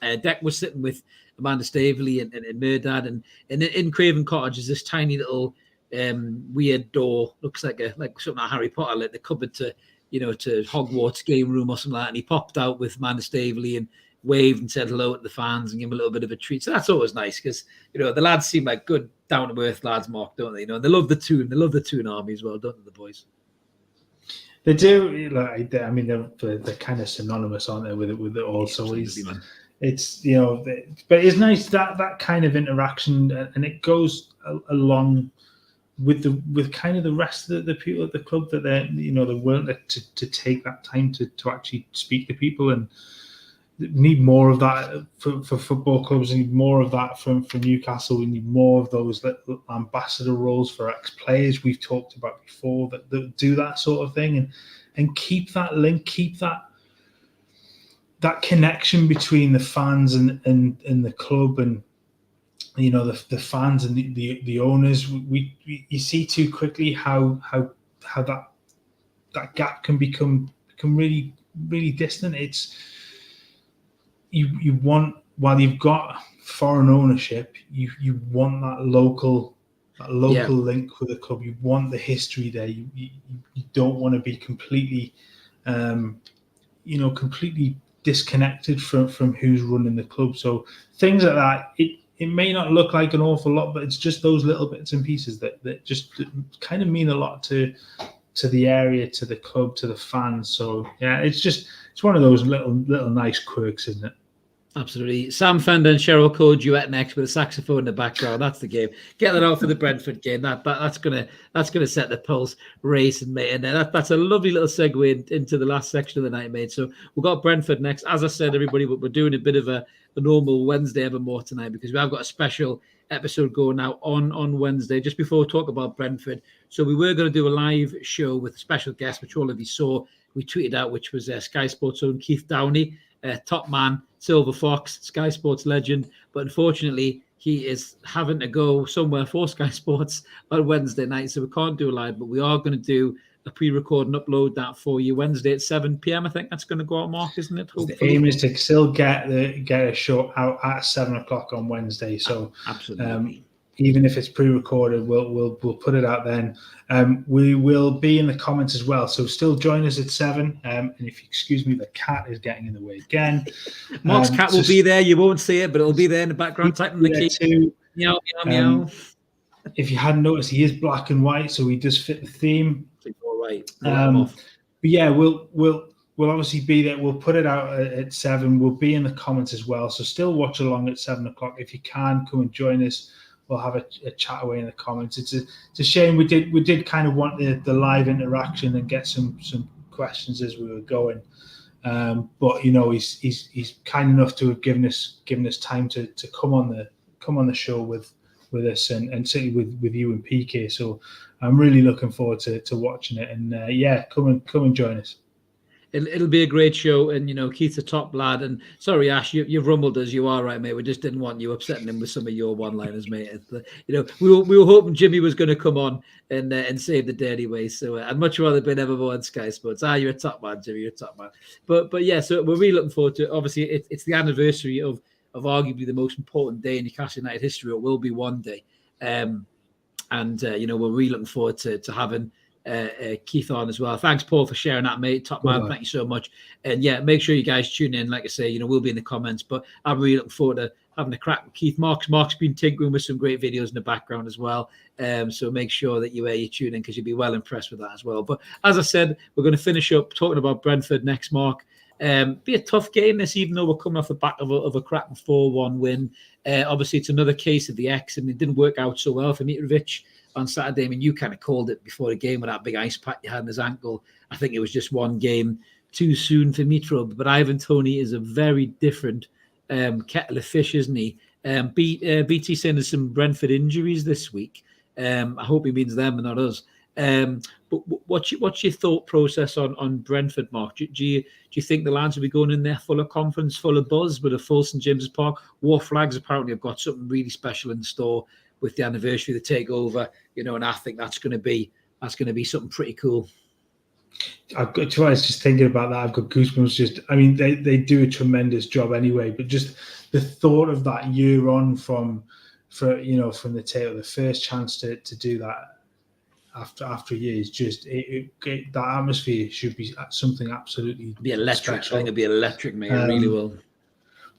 Deck was sitting with Amanda Staveley and Murdad. And in Craven Cottage is this tiny little weird door. Looks like something like Harry Potter, like the cupboard to Hogwarts game room or something like that. And he popped out with Amanda Staveley and waved and said hello to the fans and gave him a little bit of a treat. So that's always nice because, the lads seem like good, down-to-earth lads, Mark, don't they? And they love the Toon. They love the Toon army as well, don't they, the boys? They do. I mean, they're kind of synonymous, aren't they, with it all? Yeah, so it's but it's nice that kind of interaction, and it goes along with kind of the rest of the people at the club that they're willing to take that time to actually speak to people, and need more of that for football clubs. We need more of that from Newcastle. We need more of those little ambassador roles for ex-players we've talked about before that do that sort of thing and keep that link, keep that connection between the fans and the club and the fans and the owners. You see too quickly how that gap can become really, really distant. It's you want, while you've got foreign ownership, you want that local link with the club. You want the history there. You don't want to be completely completely disconnected from who's running the club. So things like that, it may not look like an awful lot, but it's just those little bits and pieces that just kind of mean a lot to the area, to the club, to the fans. So yeah, it's one of those little nice quirks, isn't it? Absolutely. Sam Fender and Cheryl Cole duet next with a saxophone in the background. That's the game. Get that out for the Brentford game. That's gonna set the pulse racing, mate. And that's a lovely little segue into the last section of the night, mate. So we've got Brentford next. As I said, everybody, we're doing a bit of a normal Wednesday Evermore tonight because we have got a special episode going now on Wednesday, just before we talk about Brentford. So we were going to do a live show with a special guest, which all of you saw. We tweeted out, which was Sky Sports' own Keith Downey, top man, Silver Fox, Sky Sports legend. But unfortunately, he is having to go somewhere for Sky Sports on Wednesday night, so we can't do a live, but we are going to do a pre-record and upload that for you Wednesday at 7 p.m. I think that's going to go out, Mark, isn't it? Hopefully. The aim is to still get a show out at 7 o'clock on Wednesday. So absolutely. Even if it's pre-recorded, we'll put it out then. We will be in the comments as well. So still join us at 7. And if you excuse me, the cat is getting in the way again. Mark's cat will be there. You won't see it, but it'll be there in the background, typing the key. Too. Meow, meow, meow. If you hadn't noticed, he is black and white, so he does fit the theme. All right. But yeah, we'll obviously be there. We'll put it out at 7. We'll be in the comments as well. So still watch along at 7 o'clock. If you can, come and join us. We'll have a chat away in the comments. It's a shame we did kind of want the live interaction and get some questions as we were going. But he's kind enough to have given us time to come on the show with us and certainly with you and PK. So I'm really looking forward to watching it. And come and join us. It'll be a great show, and Keith's a top lad. And sorry, Ash, you've rumbled us. You are right, mate. We just didn't want you upsetting him with some of your one-liners, mate. We were hoping Jimmy was going to come on and save the day anyway. So I'd much rather been Evermore on Sky Sports. You're a top man, Jimmy. You're a top man. But yeah, so we're really looking forward to it. Obviously, it's the anniversary of arguably the most important day in Newcastle United history. It will be one day, and we're really looking forward to having Keith on as well. Thanks, Paul, for sharing that, mate. Top man, thank you so much. And yeah, make sure you guys tune in. Like I say, we'll be in the comments, but I'm really looking forward to having a crack with Keith. Mark's been tinkering with some great videos in the background as well. So make sure that you tune in, because you'll be well impressed with that as well. But as I said, we're going to finish up talking about Brentford next, Mark. Be a tough game this, even though we're coming off the back of a cracking 4-1 win. Obviously, it's another case of the X, and it didn't work out so well for Mitrovic on Saturday. I mean, you kind of called it before the game with that big ice pack you had in his ankle. I think it was just one game too soon for Mitro. But Ivan Toney is a very different kettle of fish, isn't he? BT saying there's some Brentford injuries this week. I hope he means them and not us. But what's your thought process on Brentford, Mark? Do you think the lads will be going in there full of confidence, full of buzz, with a full St James's Park? War Flags apparently have got something really special in store with the anniversary of the takeover, and I think that's going to be something pretty cool. I've got to. I was just thinking about that. I've got goosebumps. They do a tremendous job anyway. But just the thought of that year on from the tail, the first chance to do that after years, that atmosphere should be something absolutely be electric. special. I think it'll be electric, mate. It really will.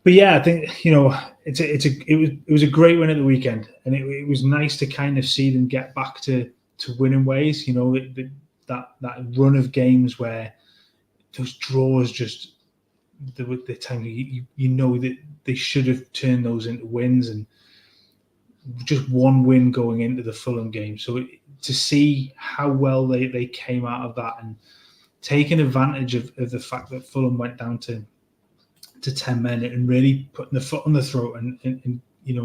But yeah, I think it was a great win at the weekend, and it was nice to kind of see them get back to winning ways. That run of games where those draws just the time that they should have turned those into wins, and just one win going into the Fulham game. So to see how well they came out of that and taking advantage of the fact that Fulham went down to 10 men and really putting the foot on the throat and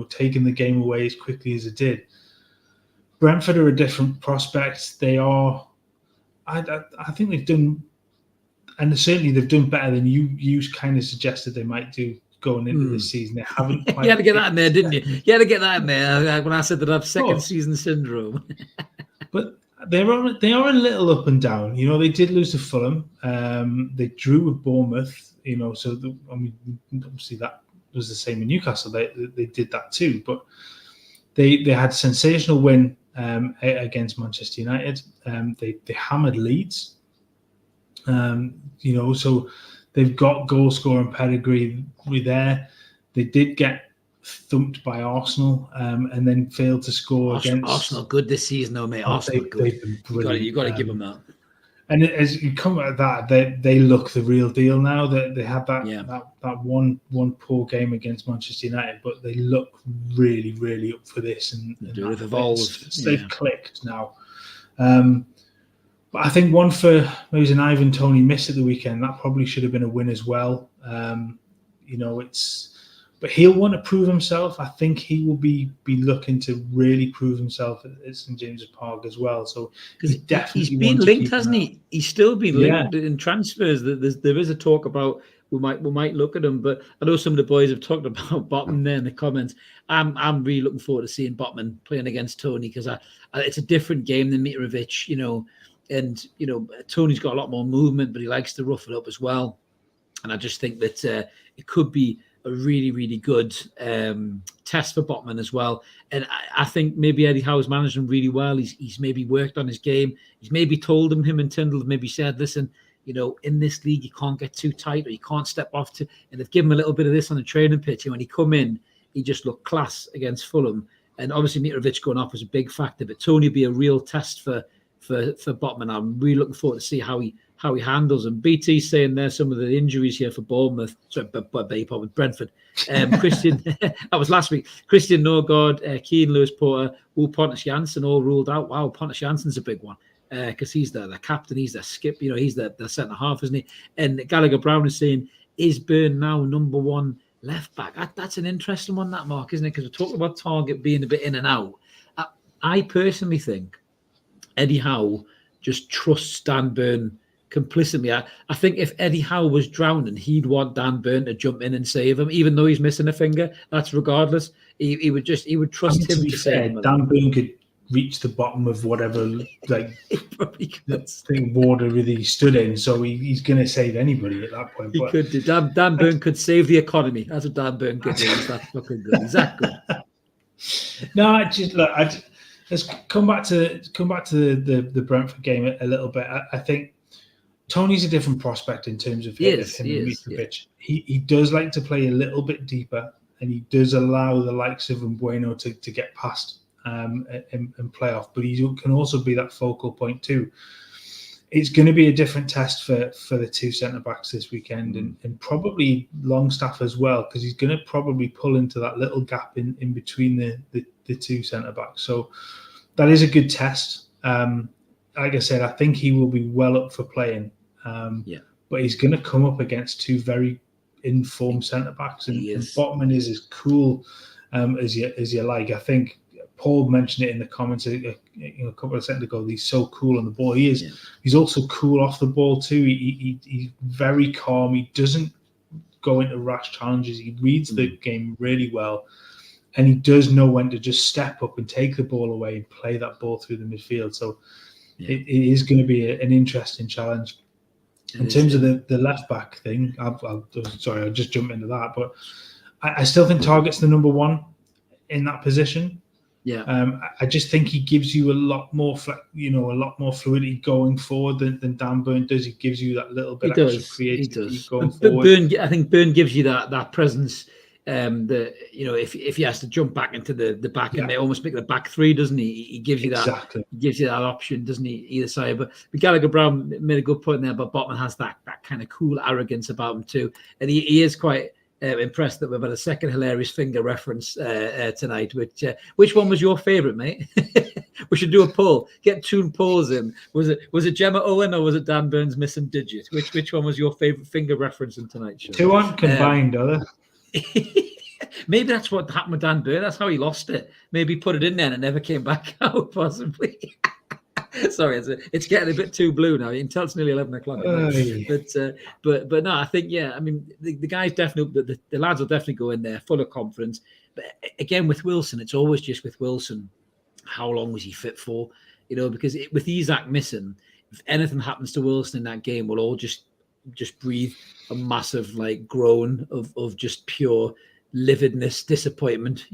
taking the game away as quickly as it did. Brentford are a different prospect. They are, I think they've done, and certainly they've done better than you kind of suggested they might do going into this season. They haven't quite. You had to get that in there, didn't you? You had to get that in there when I said that I have second season syndrome. But they are a little up and down. They did lose to Fulham. They drew with Bournemouth. So obviously that was the same in Newcastle. They did that too. But they had a sensational win against Manchester United. They hammered Leeds. So they've got goal scoring pedigree there. They did get thumped by Arsenal and then failed to score against Arsenal. Good this season, though, mate. Arsenal good. They've been brilliant. You've got to give them that. And as you come at that, they look the real deal now. That they had that one poor game against Manchester United, but they look really, really up for this. And they've evolved. They've clicked now. But I think one for maybe an Ivan Toney miss at the weekend. That probably should have been a win as well. But he'll want to prove himself. I think he will be looking to really prove himself at St James's Park as well. So he's been linked, hasn't he? He's still been linked in transfers. There is a talk about we might look at him, but I know some of the boys have talked about Botman there in the comments. I'm really looking forward to seeing Botman playing against Toney, because it's a different game than Mitrovic, and Tony's got a lot more movement, but he likes to rough it up as well. And I just think that it could be a really, really good test for Botman as well. And I think maybe Eddie Howe's managed him really well. He's maybe worked on his game. He's maybe told him and Tyndall have maybe said, listen, in this league, you can't get too tight, or you can't step off to, and they've given him a little bit of this on the training pitch. And when he come in, he just looked class against Fulham. And obviously Mitrovic going off was a big factor, but Toney be a real test for Botman. I'm really looking forward to see how he handles them. BT saying there's some of the injuries here for Bournemouth. Sorry, with Brentford. Christian, that was last week. Christian Norgard, Keane, Lewis Porter, Pontus Janssen all ruled out. Wow, Pontus Janssen's a big one, because he's the captain, he's the skip, he's the centre half, isn't he? And Gallagher Brown is saying, is Byrne now number one left back? That's an interesting one, that, Mark, isn't it? Because we're talking about Target being a bit in and out. I personally think Eddie Howe just trusts Dan Byrne complicitly. I think if Eddie Howe was drowning, he'd want Dan Byrne to jump in and save him, even though he's missing a finger. That's regardless. He would trust him to save him. Dan Byrne could reach the bottom of whatever thing water really stood in, so he's going to save anybody at that point. He could do. Dan Byrne could save the economy. That's what Dan Byrne could do. That's fucking good. He's that good. No, let's come back to the Brentford game a little bit. I think Tony's a different prospect in terms of him and Mitrovic. Yeah. He does like to play a little bit deeper, and he does allow the likes of Bueno to get past and play off. But he can also be that focal point too. It's going to be a different test for the two centre-backs this weekend, and probably Longstaff as well, because he's going to probably pull into that little gap in between the two centre-backs. So that is a good test. Like I said, I think he will be well up for playing. But he's going to come up against two very informed centre-backs, and Botman is as cool as you like. I think Paul mentioned it in the comments a couple of seconds ago. He's so cool on the ball. He is. Yeah. He's also cool off the ball too. He's very calm. He doesn't go into rash challenges. He reads the game really well, and he does know when to just step up and take the ball away and play that ball through the midfield. So it is going to be an interesting challenge. In terms of the left back thing, I'll just jump into that. But I still think Targett's the number one in that position. Yeah, I just think he gives you a lot more fluidity going forward than Dan Burn does. He gives you that little bit extra creativity going forward. I think Burn gives you that presence. If he has to jump back into the back and they almost make the back three, doesn't he? He gives you that. He gives you that option, doesn't he? Either side. But Gallagher Brown made a good point there. But Botman has that kind of cool arrogance about him too, and he is quite. Impressed that we've had a second hilarious finger reference tonight. Which one was your favourite, mate? We should do a poll. Get 2 polls in. Was it Gemma Owen or was it Dan Burns' missing digit? Which one was your favourite finger reference in tonight's show? 2 aren't combined, are they? Maybe that's what happened with Dan Burn. That's how he lost it. Maybe he put it in there and it never came back out, possibly. Sorry, it's getting a bit too blue now. You can tell it's nearly 11 o'clock. But no, I think I mean the guys definitely, the lads will definitely go in there full of confidence. But again, with Wilson, it's always just with Wilson. How long was he fit for? Because with Isak missing, if anything happens to Wilson in that game, we'll all just breathe a massive groan of just pure lividness, disappointment.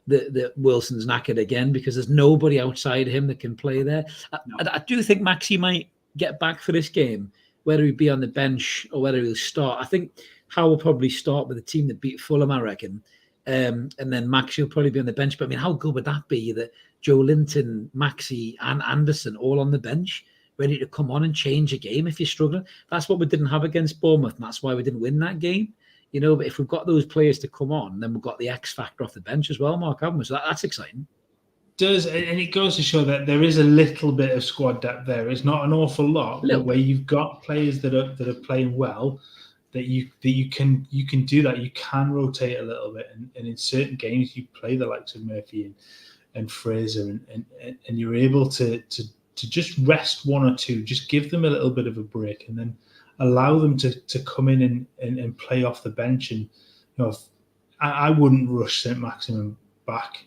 That Wilson's knackered again, because there's nobody outside him that can play there. I do think Maxi might get back for this game, whether he be on the bench or whether he'll start. I think Howe will probably start with the team that beat Fulham, I reckon. And then Maxi will probably be on the bench. But I mean, how good would that be that Joe Linton, Maxi and Anderson all on the bench, ready to come on and change a game if you're struggling? That's what we didn't have against Bournemouth, and that's why we didn't win that game. But if we've got those players to come on, then we've got the X factor off the bench as well, Mark, haven't we? So that's exciting. And it goes to show that there is a little bit of squad depth there. It's not an awful lot, but where you've got players that are playing well, that you can do that. You can rotate a little bit, and in certain games you play the likes of Murphy and Fraser, and you're able to just rest 1 or 2, just give them a little bit of a break, and then allow them to come in and play off the bench. And I wouldn't rush St. Maximin back,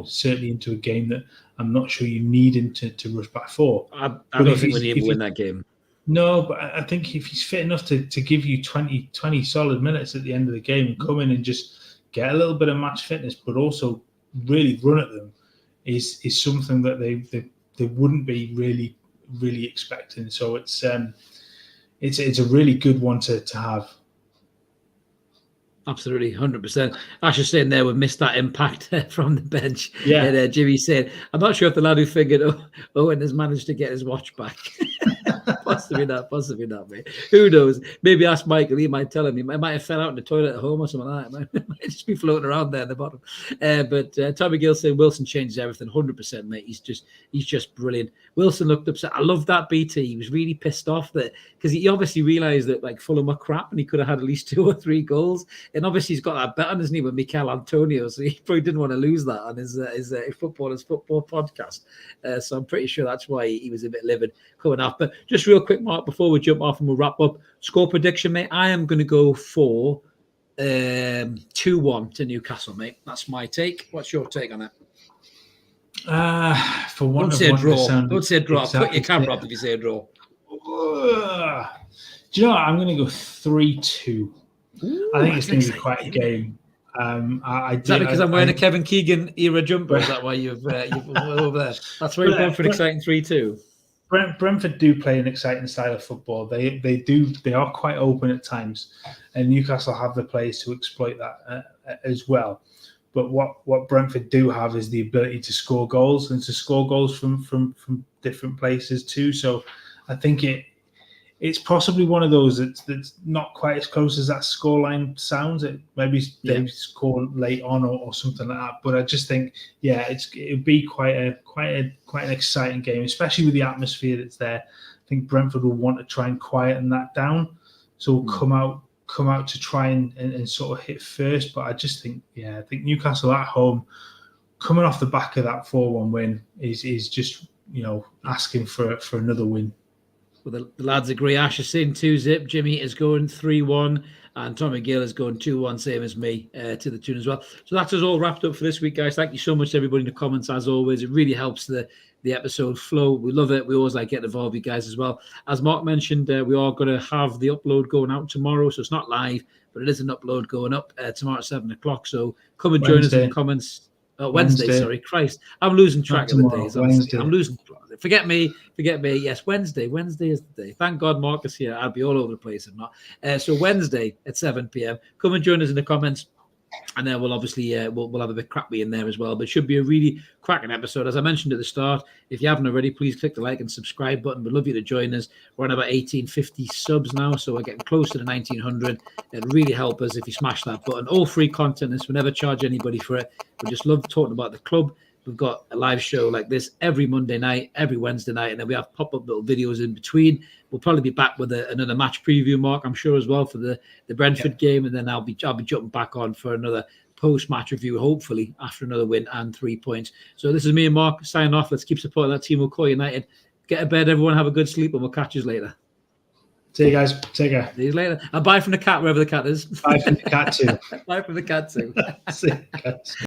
certainly into a game that I'm not sure you need him to rush back for. I don't think we need to win that game. No, but I think if he's fit enough to give you 20 solid minutes at the end of the game and come in and just get a little bit of match fitness, but also really run at them, is something that they wouldn't be really expecting. So it's a really good one to have. Absolutely, 100%. Ash is saying there, we've missed that impact from the bench. Yeah. And Jimmy said, I'm not sure if the lad who figured Owen has managed to get his watch back. Possibly not, mate. Who knows? Maybe ask Michael. He might tell him. He might have fell out in the toilet at home or something like that. It might just be floating around there at the bottom. But Tommy Gill said Wilson changes everything. 100%, mate. He's just brilliant. Wilson looked upset. I love that, BT. He was really pissed off because he obviously realised that Fulham were crap and he could have had at least 2 or 3 goals. And obviously he's got that bet on his knee with Mikel Antonio, so he probably didn't want to lose that on his Footballers Football podcast. So I'm pretty sure that's why he was a bit livid coming off. But just real quick, Mark, before we jump off and we'll wrap up, score prediction, mate. I am going to go for 2-1 to Newcastle, mate. That's my take. What's your take on it? For one, don't say a draw. Don't say a draw. Exactly. Put your camera up if you say a draw. Do you know what? I'm going to go 3-2. I think it's going to be quite a game. I Is that because I'm wearing a Kevin Keegan era jumper? Is that why you've over there? That's why you've gone for an exciting 3-2. Brentford do play an exciting style of football. They are quite open at times, and Newcastle have the players to exploit that as well. But what Brentford do have is the ability to score goals and to score goals from different places too. So I think it's possibly one of those that's not quite as close as that scoreline sounds. It maybe they score late on or something like that. But I just think, it'd be quite an exciting game, especially with the atmosphere that's there. I think Brentford will want to try and quieten that down, so we'll come out to try and sort of hit first. But I just think, I think Newcastle at home, coming off the back of that 4-1 win, is just asking for another win. Well, the lads agree. Ash is saying 2-0. Jimmy is going 3-1. And Tommy Gill is going 2-1, same as me, to the tune as well. So that's us all wrapped up for this week, guys. Thank you so much to everybody in the comments, as always. It really helps the episode flow. We love it. We always like getting involved with you guys as well. As Mark mentioned, we are going to have the upload going out tomorrow. So it's not live, but it is an upload going up tomorrow at 7 o'clock. So come and join us in the comments. Wednesday, sorry. Christ, I'm losing track of the days. I'm losing. Forget me. Yes, Wednesday. Wednesday is the day. Thank God Mark is here. I'll be all over the place if not. So Wednesday at 7 p.m. Come and join us in the comments. And then we'll obviously we'll have a bit crappy in there as well. But it should be a really cracking episode. As I mentioned at the start, if you haven't already, please click the like and subscribe button. We'd love you to join us. We're on about 1850 subs now, so we're getting close to the 1900. It'd really help us if you smash that button. All free content. This we never charge anybody for it. We just love talking about the club. We've got a live show like this every Monday night, every Wednesday night, and then we have pop-up little videos in between. We'll probably be back with another match preview, Mark, I'm sure, as well, for the Brentford game, and then I'll be jumping back on for another post-match review, hopefully, after another win and 3 points. So this is me and Mark signing off. Let's keep supporting that team. We'll call United. Get to bed, everyone. Have a good sleep, and we'll catch you later. See you guys. Take care. See you later. And bye from the cat, wherever the cat is. Bye from the cat too. Bye from the cat too. See you guys.